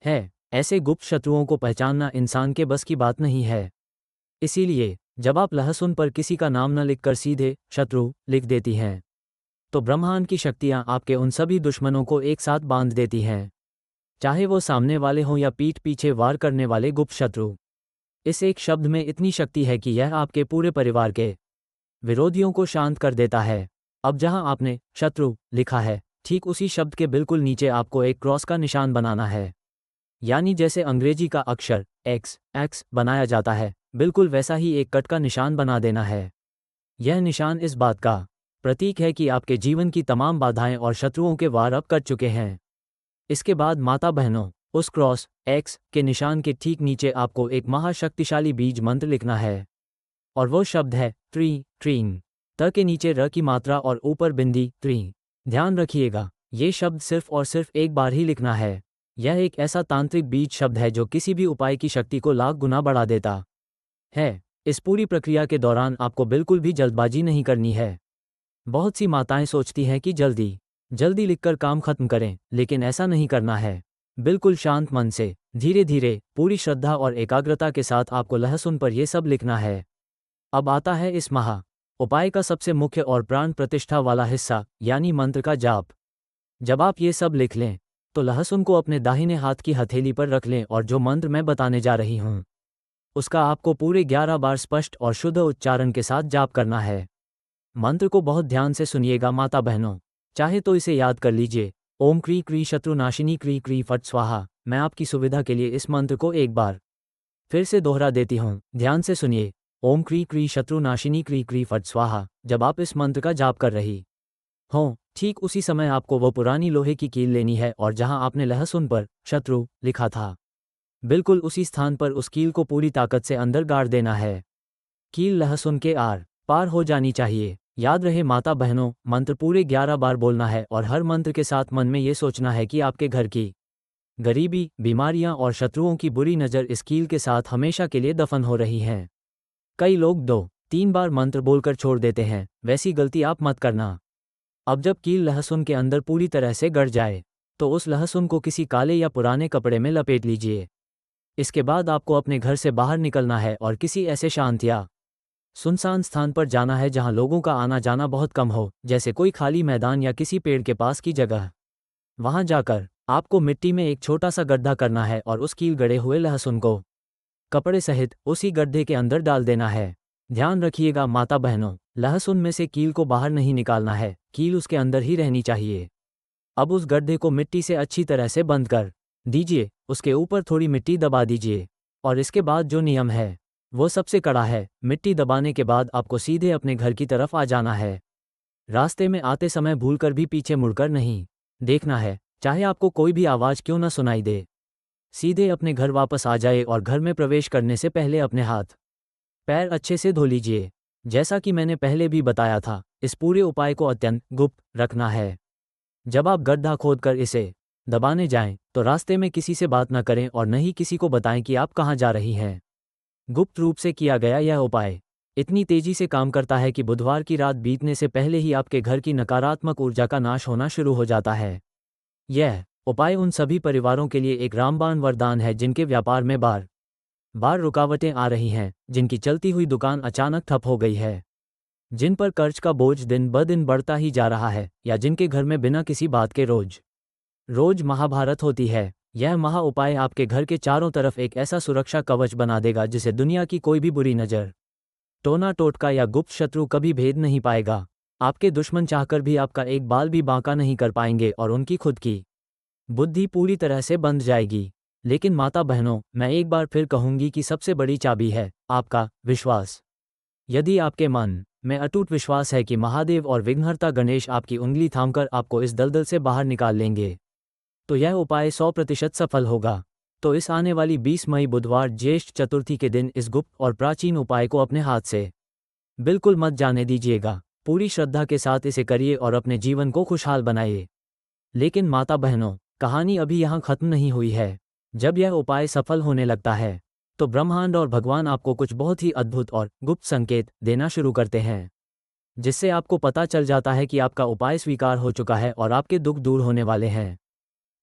है। ऐसे गुप्त शत्रुओं को पहचानना इंसान के बस की बात नहीं है। इसीलिए जब आप लहसुन पर किसी का नाम न लिखकर सीधे शत्रु लिख देती हैं, तो ब्रह्मांड की शक्तियां आपके उन सभी दुश्मनों को एक साथ बांध देती हैं, चाहे वो सामने वाले हों या पीठ पीछे वार करने वाले गुप्त शत्रु। इस एक शब्द में इतनी शक्ति है कि यह आपके पूरे परिवार के विरोधियों को शांत कर देता है। अब जहां आपने शत्रु लिखा है, ठीक उसी शब्द के बिल्कुल नीचे आपको एक क्रॉस का निशान बनाना है। यानी जैसे अंग्रेजी का अक्षर एक्स बनाया जाता है, बिल्कुल वैसा ही एक कट का निशान बना देना है। यह निशान इस बात का प्रतीक है कि आपके जीवन की तमाम बाधाएं और शत्रुओं के वार अब कट चुके हैं। इसके बाद माता बहनों, उस क्रॉस एक्स के निशान के ठीक नीचे आपको एक महाशक्तिशाली बीज मंत्र लिखना है, और वो शब्द है ट्रीन। त के नीचे र की मात्रा और ऊपर बिंदी त्री। ध्यान रखिएगा, ये शब्द सिर्फ और सिर्फ एक बार ही लिखना है। यह एक ऐसा तांत्रिक बीज शब्द है जो किसी भी उपाय की शक्ति को लाख गुना बढ़ा देता है। इस पूरी प्रक्रिया के दौरान आपको बिल्कुल भी जल्दबाजी नहीं करनी है। बहुत सी माताएं सोचती हैं कि जल्दी लिखकर काम खत्म करें, लेकिन ऐसा नहीं करना है। बिल्कुल शांत मन से, धीरे धीरे, पूरी श्रद्धा और एकाग्रता के साथ आपको लहसुन पर यह सब लिखना है। अब आता है इस उपाय का सबसे मुख्य और प्राण प्रतिष्ठा वाला हिस्सा, यानी मंत्र का जाप। जब आप ये सब लिख लें, तो लहसुन को अपने दाहिने हाथ की हथेली पर रख लें और जो मंत्र मैं बताने जा रही हूँ, उसका आपको पूरे 11 बार स्पष्ट और शुद्ध उच्चारण के साथ जाप करना है। मंत्र को बहुत ध्यान से सुनिएगा माता बहनों, चाहे तो इसे याद कर लीजिए। ओम क्री क्री शत्रुनाशिनी क्री क्री फट स्वाहा। मैं आपकी सुविधा के लिए इस मंत्र को एक बार फिर से दोहरा देती हूँ, ध्यान से सुनिए। ओम क्री क्री शत्रुनाशिनी क्री क्री फट स्वाहा। जब आप इस मंत्र का जाप कर रही हों, ठीक उसी समय आपको वो पुरानी लोहे की कील लेनी है और जहां आपने लहसुन पर शत्रु लिखा था, बिल्कुल उसी स्थान पर उस कील को पूरी ताकत से अंदर गाड़ देना है। कील लहसुन के आर पार हो जानी चाहिए। याद रहे माता बहनों, मंत्र पूरे 11 बार बोलना है और हर मंत्र के साथ मन में ये सोचना है कि आपके घर की गरीबी, बीमारियां और शत्रुओं की बुरी नज़र इस कील के साथ हमेशा के लिए दफन हो रही हैं। कई लोग 2-3 बार मंत्र बोलकर छोड़ देते हैं, वैसी गलती आप मत करना। अब जब कील लहसुन के अंदर पूरी तरह से गड़ जाए, तो उस लहसुन को किसी काले या पुराने कपड़े में लपेट लीजिए। इसके बाद आपको अपने घर से बाहर निकलना है और किसी ऐसे शांत या सुनसान स्थान पर जाना है जहां लोगों का आना जाना बहुत कम हो, जैसे कोई खाली मैदान या किसी पेड़ के पास की जगह। वहां जाकर आपको मिट्टी में एक छोटा सा गड्ढा करना है और उस कील गड़े हुए लहसुन को कपड़े सहित उसी गड्ढे के अंदर डाल देना है। ध्यान रखिएगा माता बहनों, लहसुन में से कील को बाहर नहीं निकालना है, कील उसके अंदर ही रहनी चाहिए। अब उस गड्ढे को मिट्टी से अच्छी तरह से बंद कर दीजिए, उसके ऊपर थोड़ी मिट्टी दबा दीजिए। और इसके बाद जो नियम है वो सबसे कड़ा है। मिट्टी दबाने के बाद आपको सीधे अपने घर की तरफ आ जाना है। रास्ते में आते समय भूलकर भी पीछे मुड़कर नहीं देखना है, चाहे आपको कोई भी आवाज़ क्यों न सुनाई दे। सीधे अपने घर वापस आ जाए और घर में प्रवेश करने से पहले अपने हाथ पैर अच्छे से धो लीजिए। जैसा कि मैंने पहले भी बताया था, इस पूरे उपाय को अत्यंत गुप्त रखना है। जब आप गड्ढा खोदकर इसे दबाने जाएं, तो रास्ते में किसी से बात न करें और न ही किसी को बताएं कि आप कहां जा रही हैं। गुप्त रूप से किया गया यह उपाय इतनी तेजी से काम करता है कि बुधवार की रात बीतने से पहले ही आपके घर की नकारात्मक ऊर्जा का नाश होना शुरू हो जाता है। यह उपाय उन सभी परिवारों के लिए एक रामबाण वरदान है जिनके व्यापार में बार बार रुकावटें आ रही हैं, जिनकी चलती हुई दुकान अचानक ठप हो गई है, जिन पर कर्ज का बोझ दिन ब दिन बढ़ता ही जा रहा है, या जिनके घर में बिना किसी बात के रोज रोज महाभारत होती है। यह महा उपाय आपके घर के चारों तरफ एक ऐसा सुरक्षा कवच बना देगा जिसे दुनिया की कोई भी बुरी नज़र, टोना टोटका या गुप्त शत्रु कभी भेद नहीं पाएगा। आपके दुश्मन चाहकर भी आपका एक बाल भी बांका नहीं कर पाएंगे और उनकी खुद की बुद्धि पूरी तरह से बंद जाएगी। लेकिन माता बहनों, मैं एक बार फिर कहूंगी कि सबसे बड़ी चाबी है आपका विश्वास। यदि आपके मन में अटूट विश्वास है कि महादेव और विघ्नहर्ता गणेश आपकी उंगली थामकर आपको इस दलदल से बाहर निकाल लेंगे, तो यह उपाय 100% सफल होगा। तो इस आने वाली 20 मई बुधवार ज्येष्ठ चतुर्थी के दिन इस गुप्त और प्राचीन उपाय को अपने हाथ से बिल्कुल मत जाने दीजिएगा। पूरी श्रद्धा के साथ इसे करिए और अपने जीवन को खुशहाल बनाइए। लेकिन माता बहनों, कहानी अभी यहाँ खत्म नहीं हुई है। जब यह उपाय सफल होने लगता है, तो ब्रह्मांड और भगवान आपको कुछ बहुत ही अद्भुत और गुप्त संकेत देना शुरू करते हैं, जिससे आपको पता चल जाता है कि आपका उपाय स्वीकार हो चुका है और आपके दुख दूर होने वाले हैं।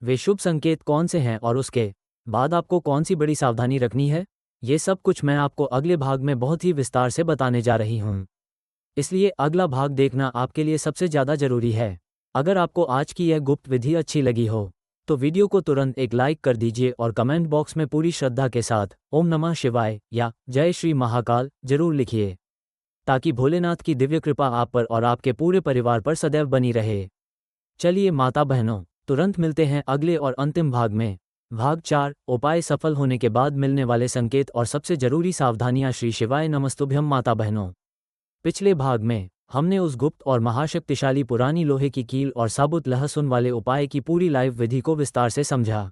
वे शुभ संकेत कौन से हैं और उसके बाद आपको कौन सी बड़ी सावधानी रखनी है, ये सब कुछ मैं आपको अगले भाग में बहुत ही विस्तार से बताने जा रही हूँ। इसलिए अगला भाग देखना आपके लिए सबसे ज़्यादा जरूरी है। अगर आपको आज की यह गुप्त विधि अच्छी लगी हो, तो वीडियो को तुरंत एक लाइक कर दीजिए और कमेंट बॉक्स में पूरी श्रद्धा के साथ ओम नमः शिवाय या जय श्री महाकाल जरूर लिखिए, ताकि भोलेनाथ की दिव्य कृपा आप पर और आपके पूरे परिवार पर सदैव बनी रहे। चलिए माता बहनों, तुरंत मिलते हैं अगले और अंतिम भाग में। भाग 4, उपाय सफल होने के बाद मिलने वाले संकेत और सबसे जरूरी सावधानियां। श्री शिवाय नमस्तुभ्यम माता बहनों, पिछले भाग में हमने उस गुप्त और महाशक्तिशाली पुरानी लोहे की कील और साबुत लहसुन वाले उपाय की पूरी लाइव विधि को विस्तार से समझा।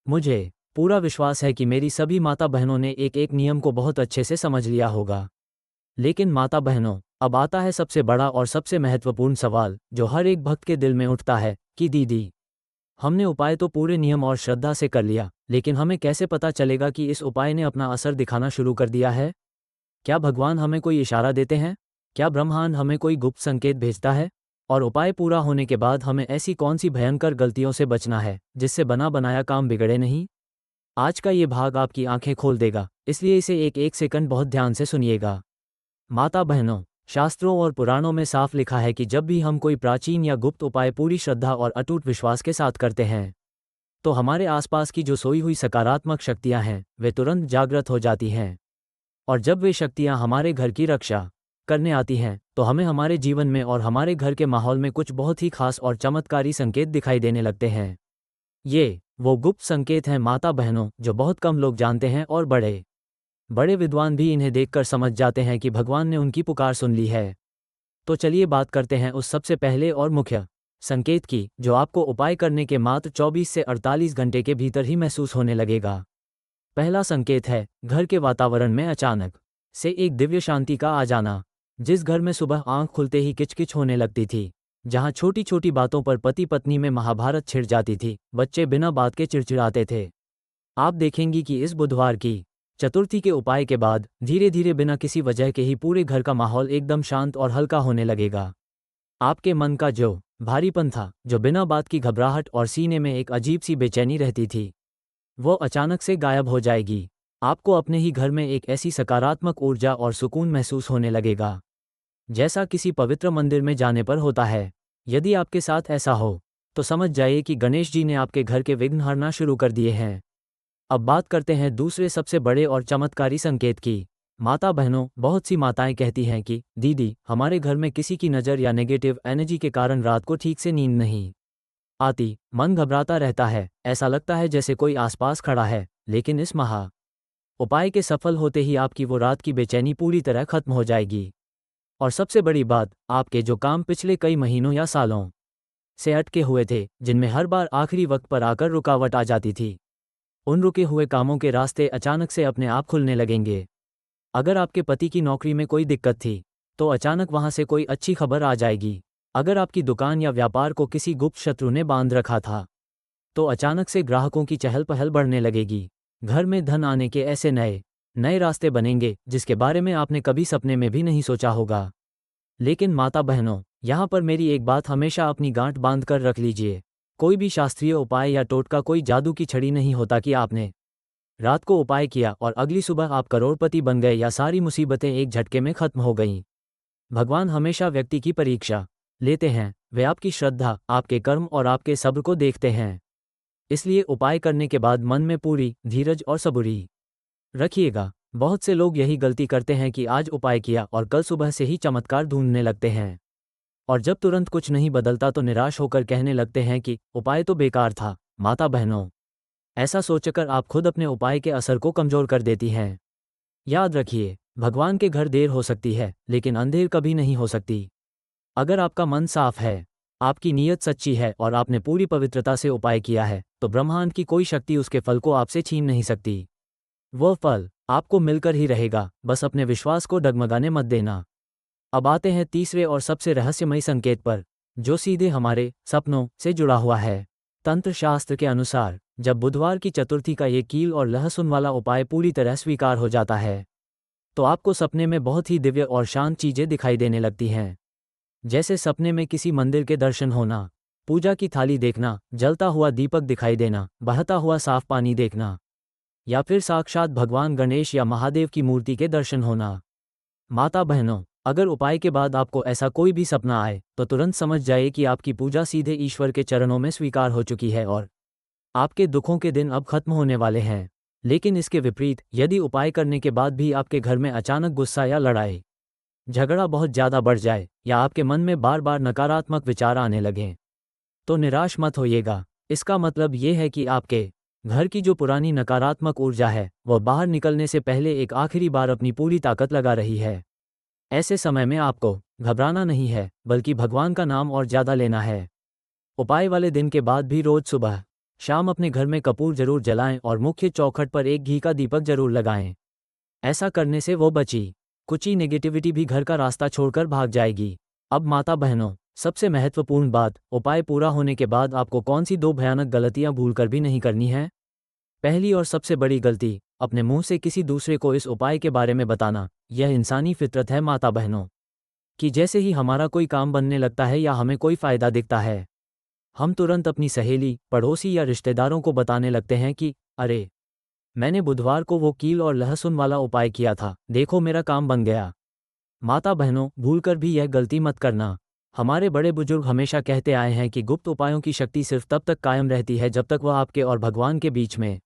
मुझे पूरा विश्वास है कि मेरी सभी माता बहनों ने एक एक नियम को बहुत अच्छे से समझ लिया होगा। लेकिन माता बहनों, अब आता है सबसे बड़ा और सबसे महत्वपूर्ण सवाल, जो हर एक भक्त के दिल में उठता है कि दीदी, हमने उपाय तो पूरे नियम और श्रद्धा से कर लिया, लेकिन हमें कैसे पता चलेगा कि इस उपाय ने अपना असर दिखाना शुरू कर दिया है? क्या भगवान हमें कोई इशारा देते हैं? क्या ब्रह्मांड हमें कोई गुप्त संकेत भेजता है? और उपाय पूरा होने के बाद हमें ऐसी कौन सी भयंकर गलतियों से बचना है जिससे बना बनाया काम बिगड़े नहीं? आज का ये भाग आपकी आंखें खोल देगा, इसलिए इसे एक एक सेकंड बहुत ध्यान से सुनिएगा। माता बहनों, शास्त्रों और पुराणों में साफ लिखा है कि जब भी हम कोई प्राचीन या गुप्त उपाय पूरी श्रद्धा और अटूट विश्वास के साथ करते हैं, तो हमारे आसपास की जो सोई हुई सकारात्मक शक्तियां हैं, वे तुरंत जागृत हो जाती हैं। और जब वे शक्तियां हमारे घर की रक्षा करने आती हैं, तो हमें हमारे जीवन में और हमारे घर के माहौल में कुछ बहुत ही खास और चमत्कारी संकेत दिखाई देने लगते हैं। ये वो गुप्त संकेत हैं माता बहनों, जो बहुत कम लोग जानते हैं और बड़े बड़े विद्वान भी इन्हें देखकर समझ जाते हैं कि भगवान ने उनकी पुकार सुन ली है। तो चलिए बात करते हैं उस सबसे पहले और मुख्य संकेत की, जो आपको उपाय करने के मात्र 24 से 48 घंटे के भीतर ही महसूस होने लगेगा। पहला संकेत है घर के वातावरण में अचानक से एक दिव्य शांति का आ जाना। जिस घर में सुबह आंख खुलते ही किचकिच होने लगती थी, जहां छोटी छोटी बातों पर पति पत्नी में महाभारत छिड़ जाती थी, बच्चे बिना बात के चिड़चिड़ाते थे, आप देखेंगी कि इस बुधवार की चतुर्थी के उपाय के बाद धीरे धीरे बिना किसी वजह के ही पूरे घर का माहौल एकदम शांत और हल्का होने लगेगा। आपके मन का जो भारीपन था जो बिना बात की घबराहट और सीने में एक अजीब सी बेचैनी रहती थी, वो अचानक से गायब हो जाएगी। आपको अपने ही घर में एक ऐसी सकारात्मक ऊर्जा और सुकून महसूस होने लगेगा, जैसा किसी पवित्र मंदिर में जाने पर होता है। यदि आपके साथ ऐसा हो, तो समझ जाइए कि गणेश जी ने आपके घर के विघ्न हरना शुरू कर दिए हैं। अब बात करते हैं दूसरे सबसे बड़े और चमत्कारी संकेत की। माता बहनों, बहुत सी माताएं कहती हैं कि दीदी, हमारे घर में किसी की नज़र या नेगेटिव एनर्जी के कारण रात को ठीक से नींद नहीं आती, मन घबराता रहता है, ऐसा लगता है जैसे कोई आसपास खड़ा है। लेकिन इस महा उपाय के सफल होते ही आपकी वो रात की बेचैनी पूरी तरह खत्म हो जाएगी। और सबसे बड़ी बात, आपके जो काम पिछले कई महीनों या सालों से अटके हुए थे, जिनमें हर बार आखिरी वक्त पर आकर रुकावट आ जाती थी, उन रुके हुए कामों के रास्ते अचानक से अपने आप खुलने लगेंगे। अगर आपके पति की नौकरी में कोई दिक्कत थी, तो अचानक वहां से कोई अच्छी खबर आ जाएगी। अगर आपकी दुकान या व्यापार को किसी गुप्त शत्रु ने बांध रखा था, तो अचानक से ग्राहकों की चहल पहल बढ़ने लगेगी। घर में धन आने के ऐसे नए नए रास्ते बनेंगे जिसके बारे में आपने कभी सपने में भी नहीं सोचा होगा। लेकिन माता बहनों, यहाँ पर मेरी एक बात हमेशा अपनी गांठ बांध कर रख लीजिए। कोई भी शास्त्रीय उपाय या टोटका कोई जादू की छड़ी नहीं होता कि आपने रात को उपाय किया और अगली सुबह आप करोड़पति बन गए या सारी मुसीबतें एक झटके में खत्म हो गईं। भगवान हमेशा व्यक्ति की परीक्षा लेते हैं, वे आपकी श्रद्धा, आपके कर्म और आपके सब्र को देखते हैं। इसलिए उपाय करने के बाद मन में पूरी धीरज और सबूरी रखिएगा। बहुत से लोग यही गलती करते हैं कि आज उपाय किया और कल सुबह से ही चमत्कार ढूंढने लगते हैं, और जब तुरंत कुछ नहीं बदलता तो निराश होकर कहने लगते हैं कि उपाय तो बेकार था। माता बहनों, ऐसा सोचकर आप खुद अपने उपाय के असर को कमजोर कर देती हैं। याद रखिए, भगवान के घर देर हो सकती है, लेकिन अंधेर कभी नहीं हो सकती। अगर आपका मन साफ है, आपकी नीयत सच्ची है और आपने पूरी पवित्रता से उपाय किया है, तो ब्रह्मांड की कोई शक्ति उसके फल को आपसे छीन नहीं सकती। वह फल आपको मिलकर ही रहेगा, बस अपने विश्वास को डगमगाने मत देना। अब आते हैं तीसरे और सबसे रहस्यमयी संकेत पर, जो सीधे हमारे सपनों से जुड़ा हुआ है। तंत्र शास्त्र के अनुसार जब बुधवार की चतुर्थी का ये कील और लहसुन वाला उपाय पूरी तरह स्वीकार हो जाता है, तो आपको सपने में बहुत ही दिव्य और शांत चीजें दिखाई देने लगती हैं। जैसे सपने में किसी मंदिर के दर्शन होना, पूजा की थाली देखना, जलता हुआ दीपक दिखाई देना, बहता हुआ साफ पानी देखना, या फिर साक्षात भगवान गणेश या महादेव की मूर्ति के दर्शन होना। माता बहनों, अगर उपाय के बाद आपको ऐसा कोई भी सपना आए, तो तुरंत समझ जाइए कि आपकी पूजा सीधे ईश्वर के चरणों में स्वीकार हो चुकी है और आपके दुखों के दिन अब खत्म होने वाले हैं। लेकिन इसके विपरीत, यदि उपाय करने के बाद भी आपके घर में अचानक गुस्सा या लड़ाई झगड़ा बहुत ज़्यादा बढ़ जाए, या आपके मन में बार बार नकारात्मक विचार आने लगें, तो निराश मत होइएगा। इसका मतलब ये है कि आपके घर की जो पुरानी नकारात्मक ऊर्जा है, वह बाहर निकलने से पहले एक आखिरी बार अपनी पूरी ताकत लगा रही है। ऐसे समय में आपको घबराना नहीं है, बल्कि भगवान का नाम और ज़्यादा लेना है। उपाय वाले दिन के बाद भी रोज सुबह शाम अपने घर में कपूर जरूर जलाएं और मुख्य चौखट पर एक घी का दीपक जरूर लगाएं। ऐसा करने से वो बची कुची नेगेटिविटी भी घर का रास्ता छोड़कर भाग जाएगी। अब माता बहनों, सबसे महत्वपूर्ण बात, उपाय पूरा होने के बाद आपको कौन सी दो भयानक गलतियां भूलकर भी नहीं करनी है। पहली और सबसे बड़ी गलती, अपने मुंह से किसी दूसरे को इस उपाय के बारे में बताना। यह इंसानी फितरत है माता बहनों, कि जैसे ही हमारा कोई काम बनने लगता है या हमें कोई फायदा दिखता है, हम तुरंत अपनी सहेली, पड़ोसी या रिश्तेदारों को बताने लगते हैं कि अरे, मैंने बुधवार को वो कील और लहसुन वाला उपाय किया था, देखो मेरा काम बन गया। माता बहनों, भूलकर भी यह गलती मत करना। हमारे बड़े बुजुर्ग हमेशा कहते आए हैं कि गुप्त उपायों की शक्ति सिर्फ तब तक कायम रहती है जब तक वह आपके और भगवान के बीच में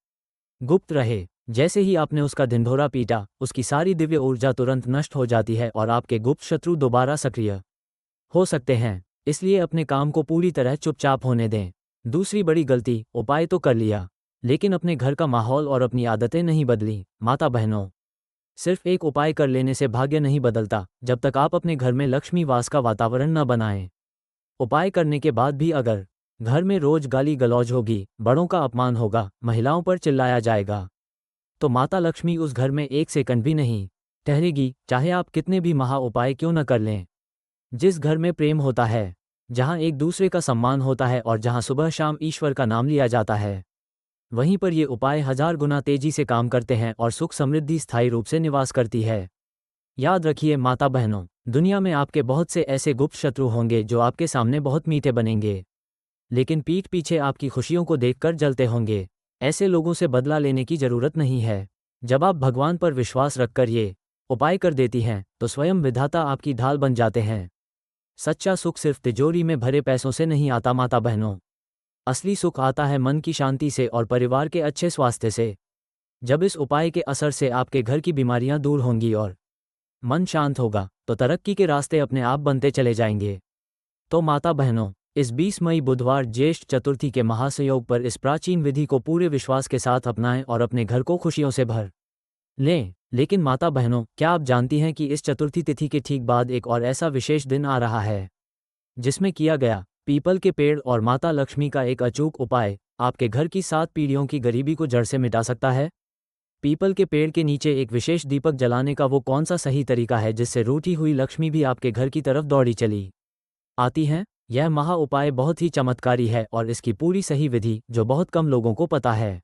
गुप्त रहे। जैसे ही आपने उसका ढिंढोरा पीटा, उसकी सारी दिव्य ऊर्जा तुरंत नष्ट हो जाती है और आपके गुप्त शत्रु दोबारा सक्रिय हो सकते हैं। इसलिए अपने काम को पूरी तरह चुपचाप होने दें। दूसरी बड़ी गलती, उपाय तो कर लिया, लेकिन अपने घर का माहौल और अपनी आदतें नहीं बदली। माता बहनों, सिर्फ एक उपाय कर लेने से भाग्य नहीं बदलता, जब तक आप अपने घर में लक्ष्मी वास का वातावरण न बनाएं। उपाय करने के बाद भी अगर घर में रोज गाली गलौज होगी, बड़ों का अपमान होगा, महिलाओं पर चिल्लाया जाएगा, तो माता लक्ष्मी उस घर में एक सेकंड भी नहीं ठहरेगी, चाहे आप कितने भी महा उपाय क्यों न कर लें। जिस घर में प्रेम होता है, जहां एक दूसरे का सम्मान होता है और जहां सुबह शाम ईश्वर का नाम लिया जाता है, वहीं पर ये उपाय 1000 गुना तेजी से काम करते हैं और सुख समृद्धि स्थायी रूप से निवास करती है। याद रखिए माता बहनों, दुनिया में आपके बहुत से ऐसे गुप्त शत्रु होंगे जो आपके सामने बहुत मीठे बनेंगे, लेकिन पीठ पीछे आपकी खुशियों को देखकर जलते होंगे। ऐसे लोगों से बदला लेने की जरूरत नहीं है। जब आप भगवान पर विश्वास रखकर ये उपाय कर देती हैं, तो स्वयं विधाता आपकी ढाल बन जाते हैं। सच्चा सुख सिर्फ तिजोरी में भरे पैसों से नहीं आता माता बहनों। असली सुख आता है मन की शांति से और परिवार के अच्छे स्वास्थ्य से। जब इस उपाय के असर से आपके घर की बीमारियां दूर होंगी और मन शांत होगा, तो तरक्की के रास्ते अपने आप बनते चले जाएंगे। तो माता बहनों, इस 20 मई बुधवार ज्येष्ठ चतुर्थी के महासंयोग पर इस प्राचीन विधि को पूरे विश्वास के साथ अपनाएं और अपने घर को खुशियों से भर लें। लेकिन माता बहनों, क्या आप जानती हैं कि इस चतुर्थी तिथि के ठीक बाद एक और ऐसा विशेष दिन आ रहा है, जिसमें किया गया पीपल के पेड़ और माता लक्ष्मी का एक अचूक उपाय आपके घर की 7 पीढ़ियों की गरीबी को जड़ से मिटा सकता है? पीपल के पेड़ के नीचे एक विशेष दीपक जलाने का वो कौन सा सही तरीका है जिससे रूठी हुई लक्ष्मी भी आपके घर की तरफ दौड़ी चली आती है? यह महा उपाय बहुत ही चमत्कारी है और इसकी पूरी सही विधि जो बहुत कम लोगों को पता है,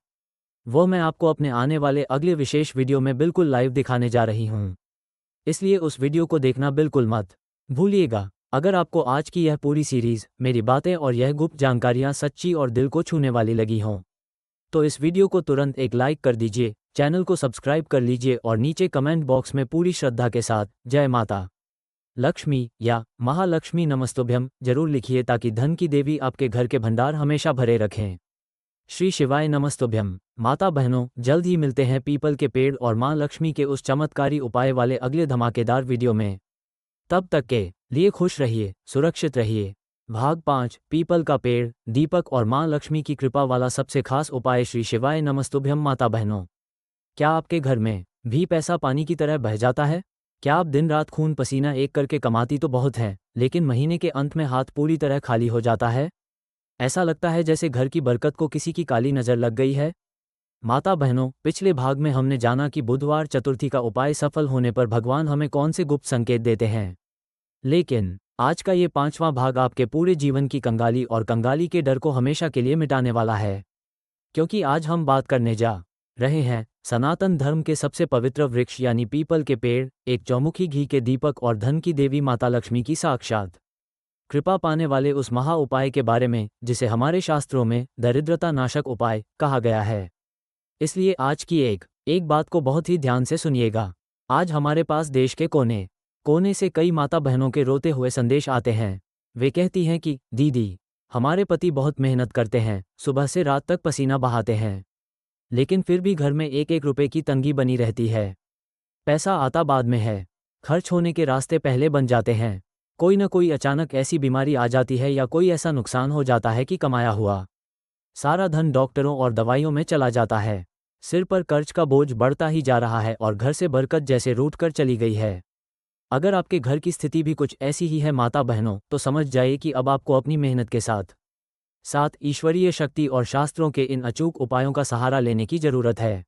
वो मैं आपको अपने आने वाले अगले विशेष वीडियो में बिल्कुल लाइव दिखाने जा रही हूँ। इसलिए उस वीडियो को देखना बिल्कुल मत भूलिएगा। अगर आपको आज की यह पूरी सीरीज, मेरी बातें और यह गुप्त जानकारियाँ सच्ची और दिल को छूने वाली लगी हों, तो इस वीडियो को तुरंत एक लाइक कर दीजिए, चैनल को सब्सक्राइब कर लीजिए और नीचे कमेंट बॉक्स में पूरी श्रद्धा के साथ जय माता लक्ष्मी या महालक्ष्मी नमस्तुभ्यम जरूर लिखिए, ताकि धन की देवी आपके घर के भंडार हमेशा भरे रखें। श्री शिवाय नमस्तुभ्यम। माता बहनों, जल्द ही मिलते हैं पीपल के पेड़ और मां लक्ष्मी के उस चमत्कारी उपाय वाले अगले धमाकेदार वीडियो में। तब तक के लिए खुश रहिए, सुरक्षित रहिए। भाग 5, पीपल का पेड़, दीपक और मां लक्ष्मी की कृपा वाला सबसे खास उपाय। श्री शिवाय नमस्तुभ्यम। माता बहनों, क्या आपके घर में भी पैसा पानी की तरह बह जाता है? क्या आप दिन रात खून पसीना एक करके कमाती तो बहुत हैं, लेकिन महीने के अंत में हाथ पूरी तरह खाली हो जाता है? ऐसा लगता है जैसे घर की बरकत को किसी की काली नज़र लग गई है। माता बहनों, पिछले भाग में हमने जाना कि बुधवार चतुर्थी का उपाय सफल होने पर भगवान हमें कौन से गुप्त संकेत देते हैं। लेकिन आज का ये 5वां भाग आपके पूरे जीवन की कंगाली और कंगाली के डर को हमेशा के लिए मिटाने वाला है। क्योंकि आज हम बात करने जा रहे हैं सनातन धर्म के सबसे पवित्र वृक्ष यानी पीपल के पेड़, एक चौमुखी घी के दीपक और धन की देवी माता लक्ष्मी की साक्षात कृपा पाने वाले उस महा उपाय के बारे में, जिसे हमारे शास्त्रों में दरिद्रता नाशक उपाय कहा गया है। इसलिए आज की एक बात को बहुत ही ध्यान से सुनिएगा। आज हमारे पास देश के कोने कोने से कई माता बहनों के रोते हुए संदेश आते हैं। वे कहती हैं कि दीदी, हमारे पति बहुत मेहनत करते हैं, सुबह से रात तक पसीना बहाते हैं, लेकिन फिर भी घर में एक एक रुपए की तंगी बनी रहती है। पैसा आता बाद में है, खर्च होने के रास्ते पहले बन जाते हैं। कोई न कोई अचानक ऐसी बीमारी आ जाती है या कोई ऐसा नुकसान हो जाता है कि कमाया हुआ सारा धन डॉक्टरों और दवाइयों में चला जाता है। सिर पर कर्ज का बोझ बढ़ता ही जा रहा है और घर से बरकत जैसे रूठ कर चली गई है। अगर आपके घर की स्थिति भी कुछ ऐसी ही है माता बहनों, तो समझ जाइए कि अब आपको अपनी मेहनत के साथ साथ ईश्वरीय शक्ति और शास्त्रों के इन अचूक उपायों का सहारा लेने की जरूरत है।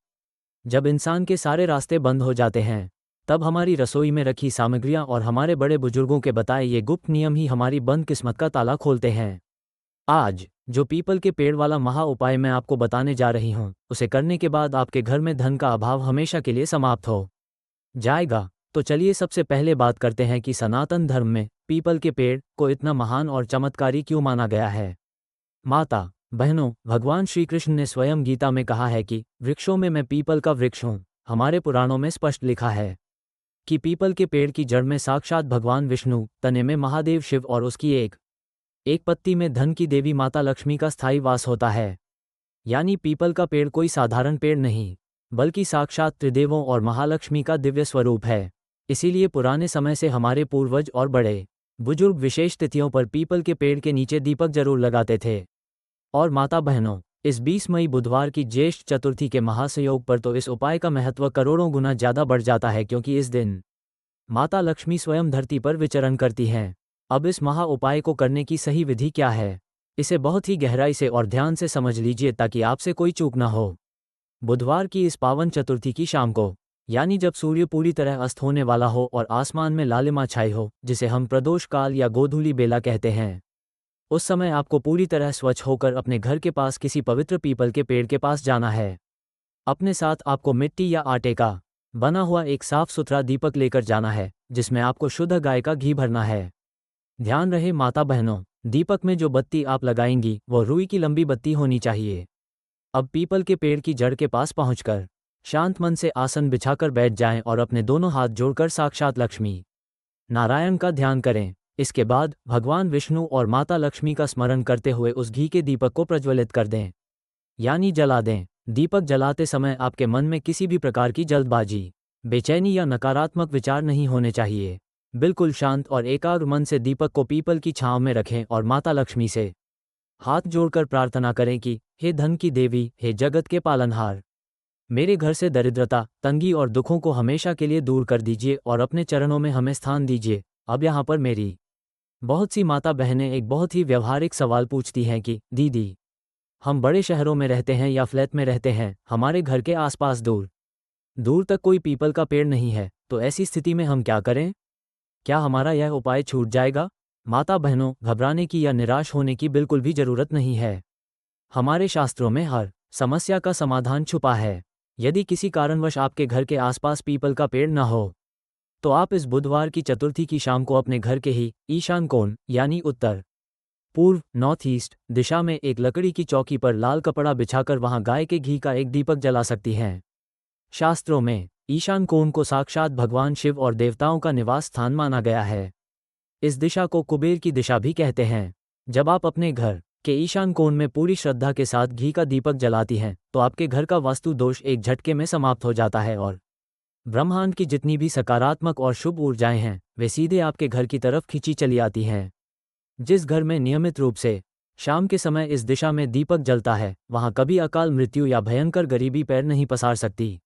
जब इंसान के सारे रास्ते बंद हो जाते हैं, तब हमारी रसोई में रखी सामग्रियां और हमारे बड़े बुजुर्गों के बताए ये गुप्त नियम ही हमारी बंद किस्मत का ताला खोलते हैं। आज जो पीपल के पेड़ वाला महा उपाय मैं आपको बताने जा रही हूँ, उसे करने के बाद आपके घर में धन का अभाव हमेशा के लिए समाप्त हो जाएगा। तो चलिए सबसे पहले बात करते हैं कि सनातन धर्म में पीपल के पेड़ को इतना महान और चमत्कारी क्यों माना गया है। माता बहनों, भगवान श्री कृष्ण ने स्वयं गीता में कहा है कि वृक्षों में मैं पीपल का वृक्ष हूँ। हमारे पुराणों में स्पष्ट लिखा है कि पीपल के पेड़ की जड़ में साक्षात भगवान विष्णु, तने में महादेव शिव और उसकी एक पत्ती में धन की देवी माता लक्ष्मी का स्थायी वास होता है। यानी पीपल का पेड़ कोई साधारण पेड़ नहीं, बल्कि साक्षात त्रिदेवों और महालक्ष्मी का दिव्य स्वरूप है। इसीलिए पुराने समय से हमारे पूर्वज और बड़े बुजुर्ग विशेष तिथियों पर पीपल के पेड़ के नीचे दीपक जरूर लगाते थे। और माता बहनों, इस 20 मई बुधवार की ज्येष्ठ चतुर्थी के महासंयोग पर तो इस उपाय का महत्व करोड़ों गुना ज़्यादा बढ़ जाता है, क्योंकि इस दिन माता लक्ष्मी स्वयं धरती पर विचरण करती हैं। अब इस महा उपाय को करने की सही विधि क्या है, इसे बहुत ही गहराई से और ध्यान से समझ लीजिए ताकि आपसे कोई चूक ना हो। बुधवार की इस पावन चतुर्थी की शाम को, यानी जब सूर्य पूरी तरह अस्त होने वाला हो और आसमान में लालिमा छाई हो, जिसे हम प्रदोष काल या गोधूली बेला कहते हैं, उस समय आपको पूरी तरह स्वच्छ होकर अपने घर के पास किसी पवित्र पीपल के पेड़ के पास जाना है। अपने साथ आपको मिट्टी या आटे का बना हुआ एक साफ सुथरा दीपक लेकर जाना है, जिसमें आपको शुद्ध गाय का घी भरना है। ध्यान रहे माता बहनों, दीपक में जो बत्ती आप लगाएंगी वो रुई की लंबी बत्ती होनी चाहिए। अब पीपल के पेड़ की जड़ के पास पहुंचकर शांत मन से आसन बिछाकर बैठ जाएं और अपने दोनों हाथ जोड़कर साक्षात लक्ष्मी नारायण का ध्यान करें। इसके बाद भगवान विष्णु और माता लक्ष्मी का स्मरण करते हुए उस घी के दीपक को प्रज्वलित कर दें, यानी जला दें। दीपक जलाते समय आपके मन में किसी भी प्रकार की जल्दबाजी, बेचैनी या नकारात्मक विचार नहीं होने चाहिए। बिल्कुल शांत और एकाग्र मन से दीपक को पीपल की छांव में रखें और माता लक्ष्मी से हाथ जोड़कर प्रार्थना करें कि हे धन की देवी, हे जगत के पालनहार, मेरे घर से दरिद्रता, तंगी और दुखों को हमेशा के लिए दूर कर दीजिए और अपने चरणों में हमें स्थान दीजिए। अब यहाँ पर मेरी बहुत सी माता बहनें एक बहुत ही व्यवहारिक सवाल पूछती हैं कि दीदी, हम बड़े शहरों में रहते हैं या फ्लैट में रहते हैं, हमारे घर के आसपास दूर दूर तक कोई पीपल का पेड़ नहीं है, तो ऐसी स्थिति में हम क्या करें? क्या हमारा यह उपाय छूट जाएगा? माता बहनों, घबराने की या निराश होने की बिल्कुल भी जरूरत नहीं है। हमारे शास्त्रों में हर समस्या का समाधान छुपा है। यदि किसी कारणवश आपके घर के आसपास पीपल का पेड़ न हो, तो आप इस बुधवार की चतुर्थी की शाम को अपने घर के ही ईशान कोण यानी उत्तर पूर्व नॉर्थ ईस्ट दिशा में एक लकड़ी की चौकी पर लाल कपड़ा बिछाकर वहां गाय के घी का एक दीपक जला सकती हैं। शास्त्रों में ईशान कोण को साक्षात भगवान शिव और देवताओं का निवास स्थान माना गया है। इस दिशा को कुबेर की दिशा भी कहते हैं। जब आप अपने घर के ईशान कोण में पूरी श्रद्धा के साथ घी का दीपक जलाती हैं, तो आपके घर का वास्तु दोष एक झटके में समाप्त हो जाता है और ब्रह्मांड की जितनी भी सकारात्मक और शुभ ऊर्जाएं हैं, वे सीधे आपके घर की तरफ खींची चली आती हैं। जिस घर में नियमित रूप से शाम के समय इस दिशा में दीपक जलता है, वहां कभी अकाल मृत्यु या भयंकर गरीबी पैर नहीं पसार सकती।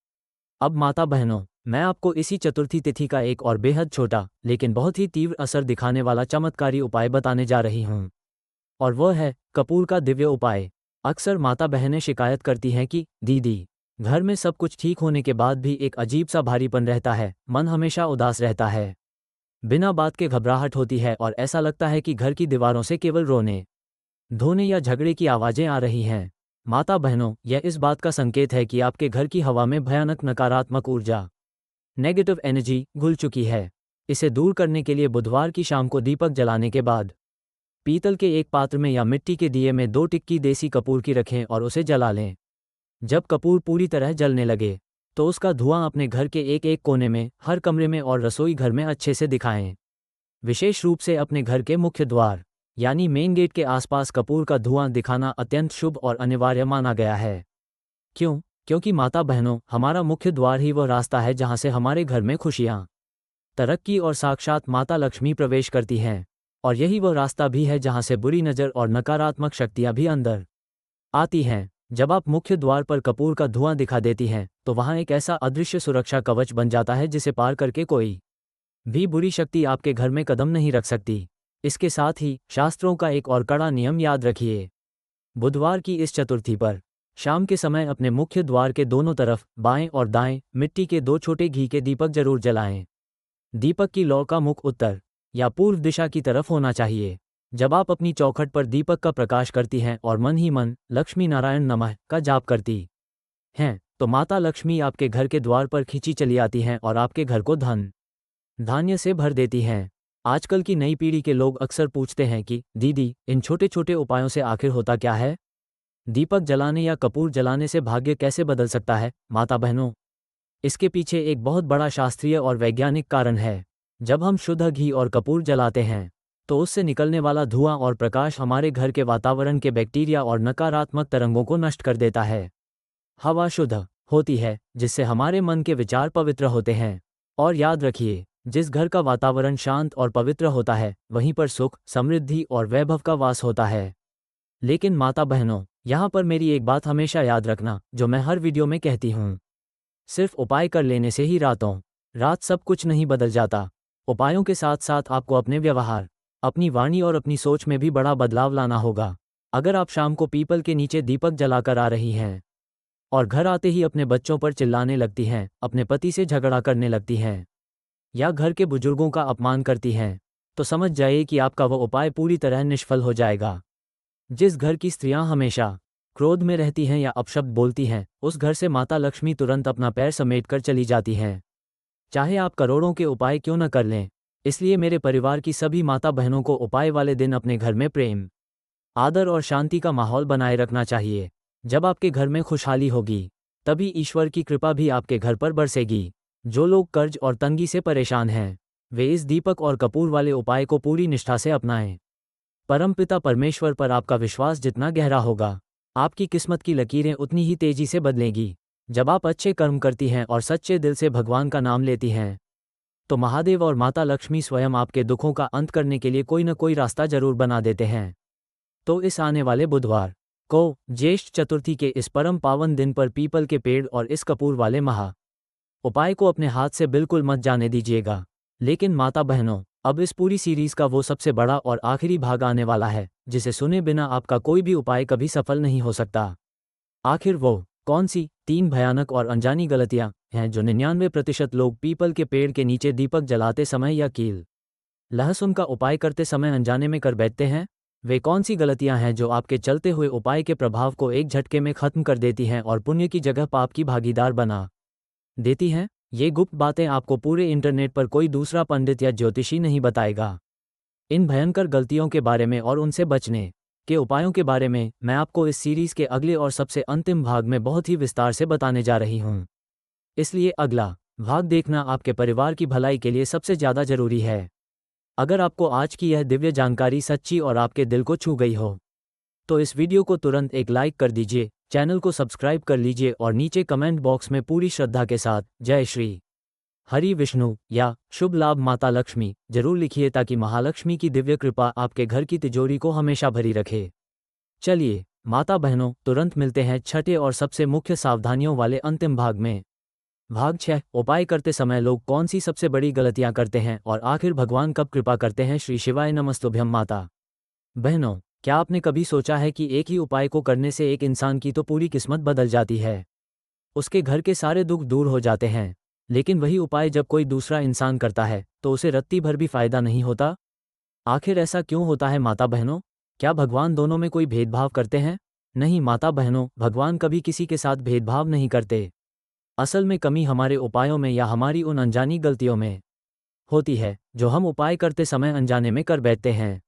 अब माता बहनों, मैं आपको इसी चतुर्थी तिथि का एक और बेहद छोटा लेकिन बहुत ही तीव्र असर दिखाने वाला चमत्कारी उपाय बताने जा रही हूँ, और वह है कपूर का दिव्य उपाय। अक्सर माता बहनें शिकायत करती हैं कि दीदी, घर में सब कुछ ठीक होने के बाद भी एक अजीब सा भारीपन रहता है, मन हमेशा उदास रहता है, बिना बात के घबराहट होती है और ऐसा लगता है कि घर की दीवारों से केवल रोने धोने या झगड़े की आवाजें आ रही हैं। माता बहनों, यह इस बात का संकेत है कि आपके घर की हवा में भयानक नकारात्मक ऊर्जा, नेगेटिव एनर्जी घुल चुकी है। इसे दूर करने के लिए बुधवार की शाम को दीपक जलाने के बाद पीतल के एक पात्र में या मिट्टी के दिए में 2 टिक्की देसी कपूर की रखें और उसे जला लें। जब कपूर पूरी तरह जलने लगे, तो उसका धुआं अपने घर के एक एक कोने में, हर कमरे में और रसोई घर में अच्छे से दिखाएं। विशेष रूप से अपने घर के मुख्य द्वार यानी मेन गेट के आसपास कपूर का धुआं दिखाना अत्यंत शुभ और अनिवार्य माना गया है। क्यों? क्योंकि माता बहनों, हमारा मुख्य द्वार ही वह रास्ता है जहां से हमारे घर में खुशियां, तरक्की और साक्षात माता लक्ष्मी प्रवेश करती हैं, और यही वह रास्ता भी है जहां से बुरी नज़र और नकारात्मक शक्तियां भी अंदर आती हैं। जब आप मुख्य द्वार पर कपूर का धुआं दिखा देती हैं, तो वहां एक ऐसा अदृश्य सुरक्षा कवच बन जाता है जिसे पार करके कोई भी बुरी शक्ति आपके घर में कदम नहीं रख सकती। इसके साथ ही शास्त्रों का एक और कड़ा नियम याद रखिए। बुधवार की इस चतुर्थी पर शाम के समय अपने मुख्य द्वार के दोनों तरफ बाएं और दाएं मिट्टी के 2 छोटे घी के दीपक जरूर जलाएं। दीपक की लौ का मुख उत्तर या पूर्व दिशा की तरफ होना चाहिए। जब आप अपनी चौखट पर दीपक का प्रकाश करती हैं और मन ही मन लक्ष्मी नारायण नमः का जाप करती हैं, तो माता लक्ष्मी आपके घर के द्वार पर खींची चली आती हैं और आपके घर को धन धान्य से भर देती हैं। आजकल की नई पीढ़ी के लोग अक्सर पूछते हैं कि दीदी, इन छोटे छोटे उपायों से आखिर होता क्या है? दीपक जलाने या कपूर जलाने से भाग्य कैसे बदल सकता है? माता बहनों, इसके पीछे एक बहुत बड़ा शास्त्रीय और वैज्ञानिक कारण है। जब हम शुद्ध घी और कपूर जलाते हैं, तो उससे निकलने वाला धुआं और प्रकाश हमारे घर के वातावरण के बैक्टीरिया और नकारात्मक तरंगों को नष्ट कर देता है। हवा शुद्ध होती है, जिससे हमारे मन के विचार पवित्र होते हैं। और याद रखिए, जिस घर का वातावरण शांत और पवित्र होता है, वहीं पर सुख, समृद्धि और वैभव का वास होता है। लेकिन माता बहनों, यहाँ पर मेरी एक बात हमेशा याद रखना, जो मैं हर वीडियो में कहती हूँ। सिर्फ उपाय कर लेने से ही रातों रात सब कुछ नहीं बदल जाता। उपायों के साथ साथ आपको अपने व्यवहार, अपनी वाणी और अपनी सोच में भी बड़ा बदलाव लाना होगा। अगर आप शाम को पीपल के नीचे दीपक जलाकर आ रही हैं और घर आते ही अपने बच्चों पर चिल्लाने लगती हैं, अपने पति से झगड़ा करने लगती हैं या घर के बुजुर्गों का अपमान करती हैं, तो समझ जाइए कि आपका वह उपाय पूरी तरह निष्फल हो जाएगा। जिस घर की स्त्रियां हमेशा क्रोध में रहती हैं या अपशब्द बोलती हैं, उस घर से माता लक्ष्मी तुरंत अपना पैर समेटकर चली जाती हैं, चाहे आप करोड़ों के उपाय क्यों न कर लें। इसलिए मेरे परिवार की सभी माता बहनों को उपाय वाले दिन अपने घर में प्रेम, आदर और शांति का माहौल बनाए रखना चाहिए। जब आपके घर में खुशहाली होगी, तभी ईश्वर की कृपा भी आपके घर पर बरसेगी। जो लोग कर्ज और तंगी से परेशान हैं, वे इस दीपक और कपूर वाले उपाय को पूरी निष्ठा से अपनाएं। परमपिता परमेश्वर पर आपका विश्वास जितना गहरा होगा, आपकी किस्मत की लकीरें उतनी ही तेजी से बदलेंगी। जब आप अच्छे कर्म करती हैं और सच्चे दिल से भगवान का नाम लेती हैं, तो महादेव और माता लक्ष्मी स्वयं आपके दुखों का अंत करने के लिए कोई न कोई रास्ता जरूर बना देते हैं। तो इस आने वाले बुधवार को ज्येष्ठ चतुर्थी के इस परम पावन दिन पर पीपल के पेड़ और इस कपूर वाले महा उपाय को अपने हाथ से बिल्कुल मत जाने दीजिएगा। लेकिन माता बहनों, अब इस पूरी सीरीज का वो सबसे बड़ा और आखिरी भाग आने वाला है, जिसे सुने बिना आपका कोई भी उपाय कभी सफल नहीं हो सकता। आखिर वो कौन सी 3 भयानक और अनजानी गलतियां हैं जो 99% लोग पीपल के पेड़ के नीचे दीपक जलाते समय या कील लहसुन का उपाय करते समय अनजाने में कर बैठते हैं? वे कौन सी गलतियां हैं जो आपके चलते हुए उपाय के प्रभाव को एक झटके में खत्म कर देती हैं और पुण्य की जगह पाप की भागीदार बना देती हैं? ये गुप्त बातें आपको पूरे इंटरनेट पर कोई दूसरा पंडित या ज्योतिषी नहीं बताएगा। इन भयंकर गलतियों के बारे में और उनसे बचने के उपायों के बारे में मैं आपको इस सीरीज के अगले और सबसे अंतिम भाग में बहुत ही विस्तार से बताने जा रही हूं। इसलिए अगला भाग देखना आपके परिवार की भलाई के लिए सबसे ज़्यादा जरूरी है। अगर आपको आज की यह दिव्य जानकारी सच्ची और आपके दिल को छू गई हो, तो इस वीडियो को तुरंत एक लाइक कर दीजिए, चैनल को सब्सक्राइब कर लीजिए और नीचे कमेंट बॉक्स में पूरी श्रद्धा के साथ जय श्री हरि विष्णु या शुभ लाभ माता लक्ष्मी जरूर लिखिए, ताकि महालक्ष्मी की दिव्य कृपा आपके घर की तिजोरी को हमेशा भरी रखे। चलिए माता बहनों, तुरंत मिलते हैं छठे और सबसे मुख्य सावधानियों वाले अंतिम भाग में। भाग 6, उपाय करते समय लोग कौन सी सबसे बड़ी गलतियां करते हैं और आखिर भगवान कब कृपा करते हैं। श्री शिवाय नमस्तुभ्यम। माता बहनों, क्या आपने कभी सोचा है कि एक ही उपाय को करने से एक इंसान की तो पूरी किस्मत बदल जाती है, उसके घर के सारे दुख दूर हो जाते हैं, लेकिन वही उपाय जब कोई दूसरा इंसान करता है तो उसे रत्ती भर भी फायदा नहीं होता? आखिर ऐसा क्यों होता है माता बहनों? क्या भगवान दोनों में कोई भेदभाव करते हैं? नहीं माता बहनों, भगवान कभी किसी के साथ भेदभाव नहीं करते। असल में कमी हमारे उपायों में या हमारी उन अनजानी गलतियों में होती है जो हम उपाय करते समय अनजाने में कर बैठते हैं।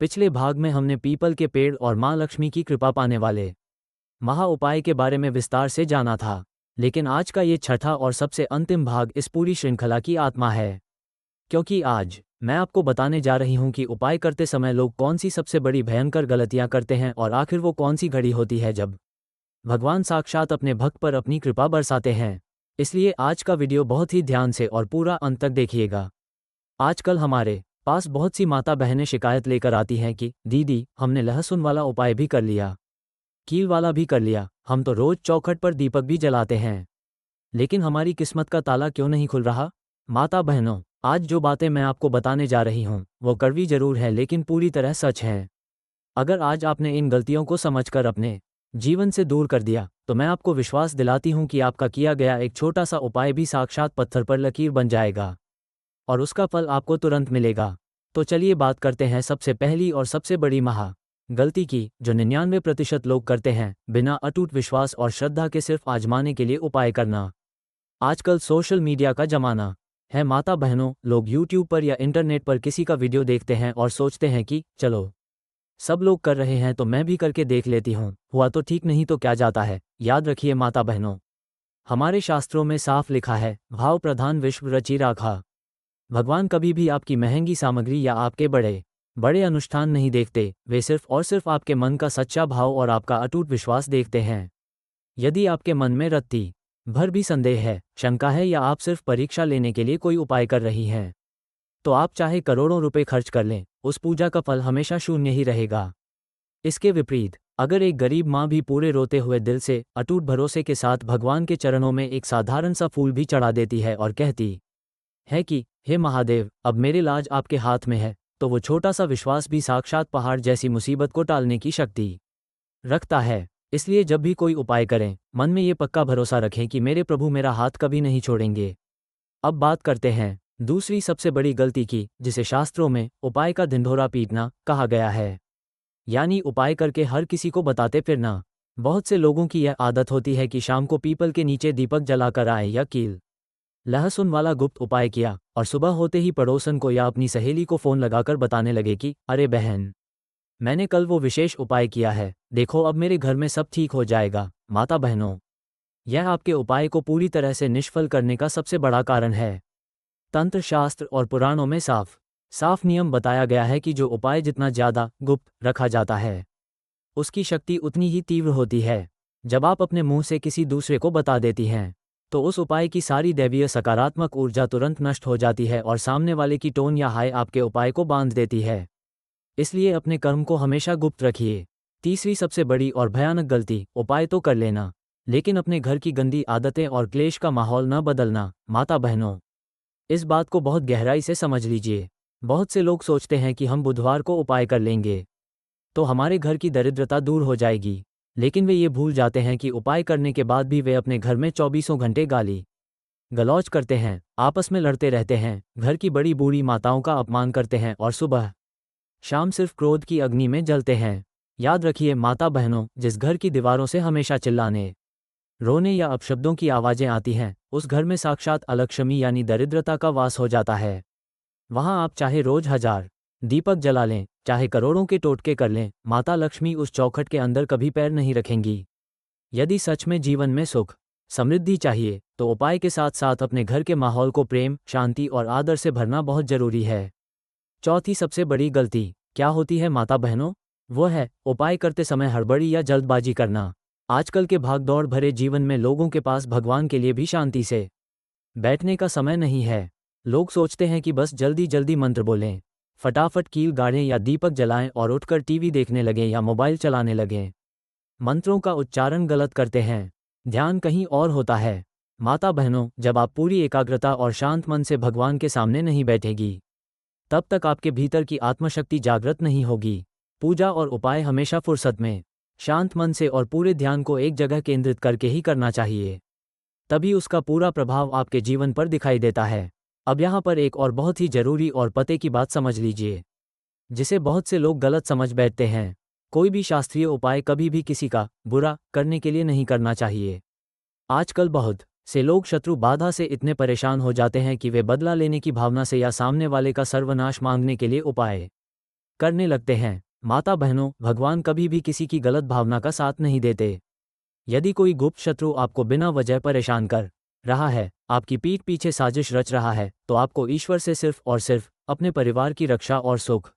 पिछले भाग में हमने पीपल के पेड़ और माँ लक्ष्मी की कृपा पाने वाले महा उपाय के बारे में विस्तार से जाना था, लेकिन आज का ये छठा और सबसे अंतिम भाग इस पूरी श्रृंखला की आत्मा है, क्योंकि आज मैं आपको बताने जा रही हूं कि उपाय करते समय लोग कौन सी सबसे बड़ी भयंकर गलतियां करते हैं और आखिर वो कौन सी घड़ी होती है जब भगवान साक्षात अपने भक्त पर अपनी कृपा बरसाते हैं। इसलिए आज का वीडियो बहुत ही ध्यान से और पूरा अंत तक देखिएगा। आजकल हमारे पास बहुत सी माता बहनें शिकायत लेकर आती हैं कि दीदी, हमने लहसुन वाला उपाय भी कर लिया, कील वाला भी कर लिया, हम तो रोज चौखट पर दीपक भी जलाते हैं, लेकिन हमारी किस्मत का ताला क्यों नहीं खुल रहा? माता बहनों, आज जो बातें मैं आपको बताने जा रही हूँ वो कड़वी जरूर है, लेकिन पूरी तरह सच हैं। अगर आज आपने इन गलतियों को समझकर अपने जीवन से दूर कर दिया, तो मैं आपको विश्वास दिलाती हूँ कि आपका किया गया एक छोटा सा उपाय भी साक्षात पत्थर पर लकीर बन जाएगा और उसका फल आपको तुरंत मिलेगा। तो चलिए बात करते हैं सबसे पहली और सबसे बड़ी महा गलती की, जो 99% लोग करते हैं, बिना अटूट विश्वास और श्रद्धा के सिर्फ आजमाने के लिए उपाय करना। आजकल सोशल मीडिया का जमाना है माता बहनों, लोग यूट्यूब पर या इंटरनेट पर किसी का वीडियो देखते हैं और सोचते हैं कि चलो सब लोग कर रहे हैं तो मैं भी करके देख लेती हूँ, हुआ तो ठीक, नहीं तो क्या जाता है। याद रखिए माता बहनों, हमारे शास्त्रों में साफ लिखा है, भाव प्रधान विश्व रचि राखा। भगवान कभी भी आपकी महंगी सामग्री या आपके बड़े बड़े अनुष्ठान नहीं देखते, वे सिर्फ और सिर्फ आपके मन का सच्चा भाव और आपका अटूट विश्वास देखते हैं। यदि आपके मन में रत्ती भर भी संदेह है, शंका है, या आप सिर्फ परीक्षा लेने के लिए कोई उपाय कर रही हैं, तो आप चाहे करोड़ों रुपए खर्च कर लें, उस पूजा का फल हमेशा शून्य ही रहेगा। इसके विपरीत, अगर एक गरीब माँ भी पूरे रोते हुए दिल से अटूट भरोसे के साथ भगवान के चरणों में एक साधारण सा फूल भी चढ़ा देती है और कहती है कि हे महादेव, अब मेरे लाज आपके हाथ में है, तो वो छोटा सा विश्वास भी साक्षात पहाड़ जैसी मुसीबत को टालने की शक्ति रखता है। इसलिए जब भी कोई उपाय करें, मन में ये पक्का भरोसा रखें कि मेरे प्रभु मेरा हाथ कभी नहीं छोड़ेंगे। अब बात करते हैं दूसरी सबसे बड़ी गलती की, जिसे शास्त्रों में उपाय का ढिंढोरा पीटना कहा गया है, यानी उपाय करके हर किसी को बताते फिरना। बहुत से लोगों की यह आदत होती है कि शाम को पीपल के नीचे दीपक जलाकर आए या कील लहसुन वाला गुप्त उपाय किया और सुबह होते ही पड़ोसन को या अपनी सहेली को फ़ोन लगाकर बताने लगे कि अरे बहन, मैंने कल वो विशेष उपाय किया है, देखो अब मेरे घर में सब ठीक हो जाएगा। माता बहनों, यह आपके उपाय को पूरी तरह से निष्फल करने का सबसे बड़ा कारण है। तंत्र शास्त्र और पुराणों में साफ साफ नियम बताया गया है कि जो उपाय जितना ज़्यादा गुप्त रखा जाता है, उसकी शक्ति उतनी ही तीव्र होती है। जब आप अपने मुंह से किसी दूसरे को बता देती हैं, तो उस उपाय की सारी दैवीय सकारात्मक ऊर्जा तुरंत नष्ट हो जाती है और सामने वाले की टोन या हाय आपके उपाय को बांध देती है। इसलिए अपने कर्म को हमेशा गुप्त रखिए। तीसरी सबसे बड़ी और भयानक गलती, उपाय तो कर लेना, लेकिन अपने घर की गंदी आदतें और क्लेश का माहौल न बदलना। माता बहनों, इस बात को बहुत गहराई से समझ लीजिए। बहुत से लोग सोचते हैं कि हम बुधवार को उपाय कर लेंगे तो हमारे घर की दरिद्रता दूर हो जाएगी, लेकिन वे ये भूल जाते हैं कि उपाय करने के बाद भी वे अपने घर में चौबीसों घंटे गाली गलौज करते हैं, आपस में लड़ते रहते हैं, घर की बड़ी बूढ़ी माताओं का अपमान करते हैं और सुबह शाम सिर्फ क्रोध की अग्नि में जलते हैं। याद रखिए माता बहनों, जिस घर की दीवारों से हमेशा चिल्लाने, रोने या अपशब्दों की आवाज़ें आती हैं, उस घर में साक्षात अलक्ष्मी यानी दरिद्रता का वास हो जाता है। वहां आप चाहे रोज 1000 दीपक जला लें, चाहे करोड़ों के टोटके कर लें, माता लक्ष्मी उस चौखट के अंदर कभी पैर नहीं रखेंगी। यदि सच में जीवन में सुख समृद्धि चाहिए, तो उपाय के साथ साथ अपने घर के माहौल को प्रेम, शांति और आदर से भरना बहुत जरूरी है। चौथी सबसे बड़ी गलती क्या होती है माता बहनों? वो है उपाय करते समय हड़बड़ी या जल्दबाजी करना। आजकल के भागदौड़ भरे जीवन में लोगों के पास भगवान के लिए भी शांति से बैठने का समय नहीं है। लोग सोचते हैं कि बस जल्दी जल्दी मंत्र बोलें, फटाफट कील गाड़ें या दीपक जलाएं और उठकर टीवी देखने लगें या मोबाइल चलाने लगें। मंत्रों का उच्चारण गलत करते हैं, ध्यान कहीं और होता है। माता बहनों, जब आप पूरी एकाग्रता और शांत मन से भगवान के सामने नहीं बैठेगी, तब तक आपके भीतर की आत्मशक्ति जागृत नहीं होगी। पूजा और उपाय हमेशा फुर्सत में, शांत मन से और पूरे ध्यान को एक जगह केंद्रित करके ही करना चाहिए, तभी उसका पूरा प्रभाव आपके जीवन पर दिखाई देता है। अब यहाँ पर एक और बहुत ही जरूरी और पते की बात समझ लीजिए, जिसे बहुत से लोग गलत समझ बैठते हैं। कोई भी शास्त्रीय उपाय कभी भी किसी का बुरा करने के लिए नहीं करना चाहिए। आजकल बहुत से लोग शत्रु बाधा से इतने परेशान हो जाते हैं कि वे बदला लेने की भावना से या सामने वाले का सर्वनाश मांगने के लिए उपाय करने लगते हैं। माता बहनों, भगवान कभी भी किसी की गलत भावना का साथ नहीं देते। यदि कोई गुप्त शत्रु आपको बिना वजह परेशान कर रहा है, आपकी पीठ पीछे साजिश रच रहा है, तो आपको ईश्वर से सिर्फ और सिर्फ अपने परिवार की रक्षा और सुख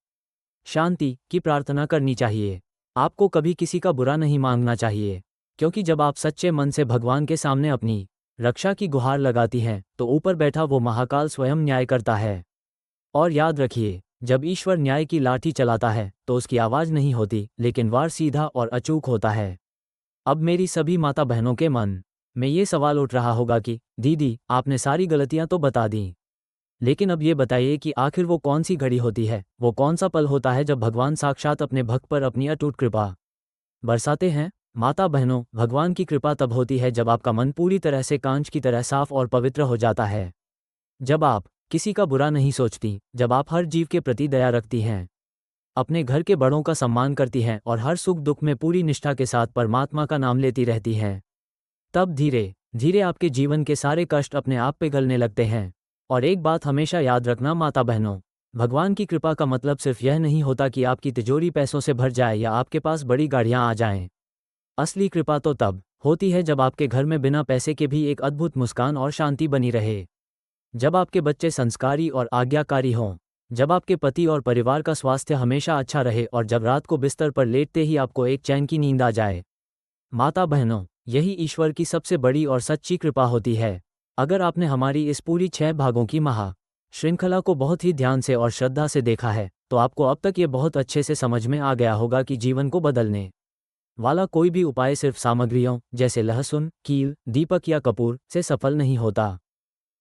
शांति की प्रार्थना करनी चाहिए। आपको कभी किसी का बुरा नहीं मांगना चाहिए, क्योंकि जब आप सच्चे मन से भगवान के सामने अपनी रक्षा की गुहार लगाती हैं, तो ऊपर बैठा वो महाकाल स्वयं न्याय करता है। और याद रखिए, जब ईश्वर न्याय की लाठी चलाता है तो उसकी आवाज़ नहीं होती, लेकिन वार सीधा और अचूक होता है। अब मेरी सभी माता बहनों के मन में ये सवाल उठ रहा होगा कि दीदी, आपने सारी गलतियां तो बता दी, लेकिन अब ये बताइए कि आखिर वो कौन सी घड़ी होती है, वो कौन सा पल होता है जब भगवान साक्षात अपने भक्त पर अपनी अटूट कृपा बरसाते हैं? माता बहनों, भगवान की कृपा तब होती है जब आपका मन पूरी तरह से कांच की तरह साफ और पवित्र हो जाता है। जब आप किसी का बुरा नहीं सोचती, जब आप हर जीव के प्रति दया रखती हैं, अपने घर के बड़ों का सम्मान करती हैं और हर सुख दुख में पूरी निष्ठा के साथ परमात्मा का नाम लेती रहती हैं, तब धीरे धीरे आपके जीवन के सारे कष्ट अपने आप पिघलने लगते हैं। और एक बात हमेशा याद रखना माता बहनों, भगवान की कृपा का मतलब सिर्फ यह नहीं होता कि आपकी तिजोरी पैसों से भर जाए या आपके पास बड़ी गाड़ियां आ जाएं। असली कृपा तो तब होती है जब आपके घर में बिना पैसे के भी एक अद्भुत मुस्कान और शांति बनी रहे, जब आपके बच्चे संस्कारी और आज्ञाकारी हों, जब आपके पति और परिवार का स्वास्थ्य हमेशा अच्छा रहे और जब रात को बिस्तर पर लेटते ही आपको एक चैन की नींद आ जाए। माता बहनों, यही ईश्वर की सबसे बड़ी और सच्ची कृपा होती है। अगर आपने हमारी इस पूरी 6 भागों की महा श्रृंखला को बहुत ही ध्यान से और श्रद्धा से देखा है, तो आपको अब तक ये बहुत अच्छे से समझ में आ गया होगा कि जीवन को बदलने वाला कोई भी उपाय सिर्फ सामग्रियों जैसे लहसुन, कील, दीपक या कपूर से सफल नहीं होता।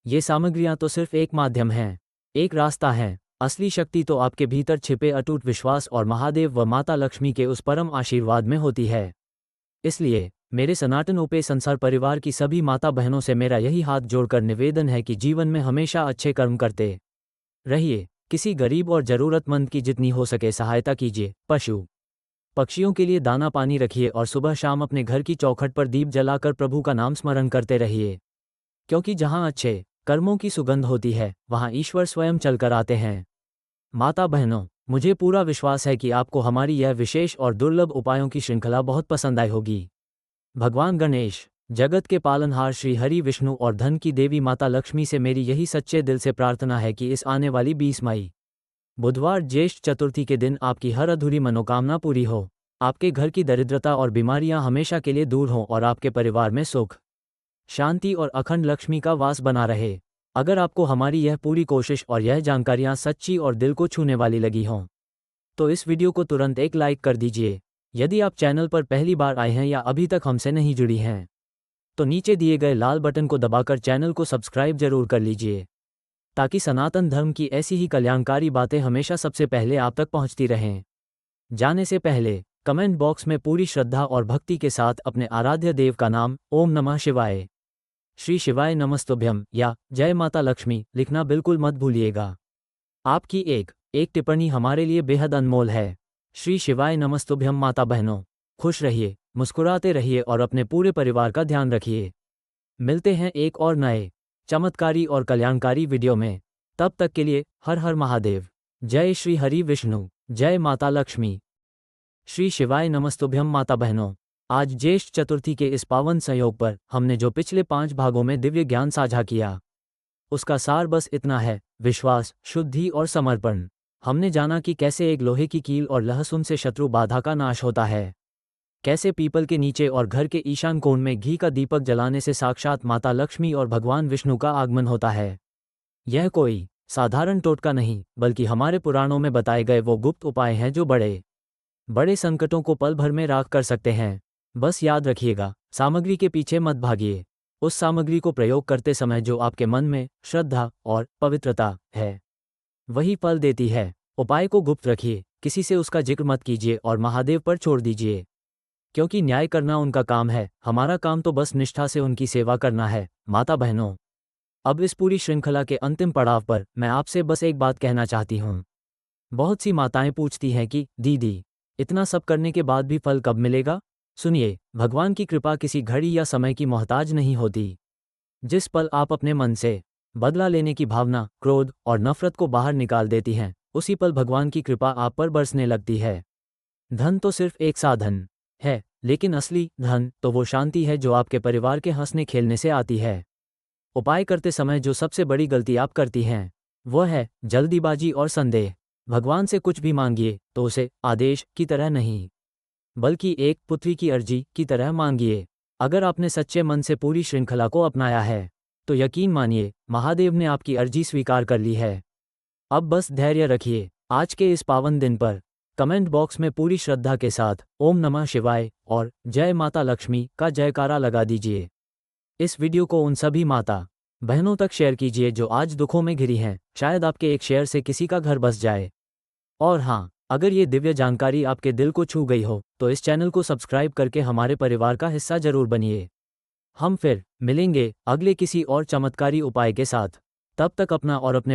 ये सामग्रियां तो सिर्फ एक माध्यम हैं, एक रास्ता है। असली शक्ति तो आपके भीतर छिपे अटूट विश्वास और महादेव व माता लक्ष्मी के उस परम आशीर्वाद में होती है। इसलिए मेरे सनातन ओपे संसार परिवार की सभी माता बहनों से मेरा यही हाथ जोड़कर निवेदन है कि जीवन में हमेशा अच्छे कर्म करते रहिए, किसी गरीब और जरूरतमंद की जितनी हो सके सहायता कीजिए, पशु पक्षियों के लिए दाना पानी रखिए और सुबह शाम अपने घर की चौखट पर दीप जलाकर प्रभु का नाम स्मरण करते रहिए, क्योंकि जहाँ अच्छे कर्मों की सुगंध होती है वहाँ ईश्वर स्वयं चलकर आते हैं। माता बहनों, मुझे पूरा विश्वास है कि आपको हमारी यह विशेष और दुर्लभ उपायों की श्रृंखला बहुत पसंद आई होगी। भगवान गणेश, जगत के पालनहार श्री हरि विष्णु और धन की देवी माता लक्ष्मी से मेरी यही सच्चे दिल से प्रार्थना है कि इस आने वाली 20 मई बुधवार ज्येष्ठ चतुर्थी के दिन आपकी हर अधूरी मनोकामना पूरी हो, आपके घर की दरिद्रता और बीमारियां हमेशा के लिए दूर हों और आपके परिवार में सुख, शांति और अखंड लक्ष्मी का वास बना रहे। अगर आपको हमारी यह पूरी कोशिश और यह जानकारियां सच्ची और दिल को छूने वाली लगी हों तो इस वीडियो को तुरंत एक लाइक कर दीजिए। यदि आप चैनल पर पहली बार आए हैं या अभी तक हमसे नहीं जुड़ी हैं तो नीचे दिए गए लाल बटन को दबाकर चैनल को सब्सक्राइब जरूर कर लीजिए, ताकि सनातन धर्म की ऐसी ही कल्याणकारी बातें हमेशा सबसे पहले आप तक पहुंचती रहें। जाने से पहले कमेंट बॉक्स में पूरी श्रद्धा और भक्ति के साथ अपने आराध्य देव का नाम ओम नमः शिवाय, श्री शिवाय नमस्तुभ्यम या जय माता लक्ष्मी लिखना बिल्कुल मत भूलिएगा। आपकी एक टिप्पणी हमारे लिए बेहद अनमोल है। श्री शिवाय नमस्तुभ्यम माता बहनों, खुश रहिए, मुस्कुराते रहिए और अपने पूरे परिवार का ध्यान रखिए। मिलते हैं एक और नए चमत्कारी और कल्याणकारी वीडियो में। तब तक के लिए हर हर महादेव। जय श्री हरि विष्णु, जय माता लक्ष्मी। श्री शिवाय नमस्तुभ्यम माता बहनों, आज ज्येष्ठ चतुर्थी के इस पावन संयोग पर हमने जो पिछले 5 भागों में दिव्य ज्ञान साझा किया उसका सार बस इतना है: विश्वास, शुद्धि और समर्पण। हमने जाना कि कैसे एक लोहे की कील और लहसुन से शत्रु बाधा का नाश होता है, कैसे पीपल के नीचे और घर के ईशान कोण में घी का दीपक जलाने से साक्षात माता लक्ष्मी और भगवान विष्णु का आगमन होता है। यह कोई साधारण टोटका नहीं, बल्कि हमारे पुराणों में बताए गए वो गुप्त उपाय हैं जो बड़े बड़े संकटों को पल भर में राख कर सकते हैं। बस याद रखिएगा, सामग्री के पीछे मत भागिए। उस सामग्री को प्रयोग करते समय जो आपके मन में श्रद्धा और पवित्रता है वही फल देती है। उपाय को गुप्त रखिए, किसी से उसका जिक्र मत कीजिए और महादेव पर छोड़ दीजिए, क्योंकि न्याय करना उनका काम है, हमारा काम तो बस निष्ठा से उनकी सेवा करना है। माता बहनों, अब इस पूरी श्रृंखला के अंतिम पड़ाव पर मैं आपसे बस एक बात कहना चाहती हूँ। बहुत सी माताएं पूछती हैं कि दीदी, इतना सब करने के बाद भी फल कब मिलेगा? सुनिए, भगवान की कृपा किसी घड़ी या समय की मोहताज नहीं होती। जिस पल आप अपने मन से बदला लेने की भावना, क्रोध और नफरत को बाहर निकाल देती हैं, उसी पल भगवान की कृपा आप पर बरसने लगती है। धन तो सिर्फ एक साधन है, लेकिन असली धन तो वो शांति है जो आपके परिवार के हंसने खेलने से आती है। उपाय करते समय जो सबसे बड़ी गलती आप करती हैं वह है जल्दीबाजी और संदेह। भगवान से कुछ भी मांगिए तो उसे आदेश की तरह नहीं, बल्कि एक पुत्री की अर्जी की तरह मांगिए। अगर आपने सच्चे मन से पूरी श्रृंखला को अपनाया है तो यकीन मानिए, महादेव ने आपकी अर्जी स्वीकार कर ली है। अब बस धैर्य रखिए। आज के इस पावन दिन पर कमेंट बॉक्स में पूरी श्रद्धा के साथ ओम नमः शिवाय और जय माता लक्ष्मी का जयकारा लगा दीजिए। इस वीडियो को उन सभी माता बहनों तक शेयर कीजिए जो आज दुखों में घिरी हैं, शायद आपके एक शेयर से किसी का घर बस जाए। और हाँ, अगर ये दिव्य जानकारी आपके दिल को छू गई हो तो इस चैनल को सब्सक्राइब करके हमारे परिवार का हिस्सा जरूर बनिए। हम फिर मिलेंगे अगले किसी और चमत्कारी उपाय के साथ। तब तक अपना और अपने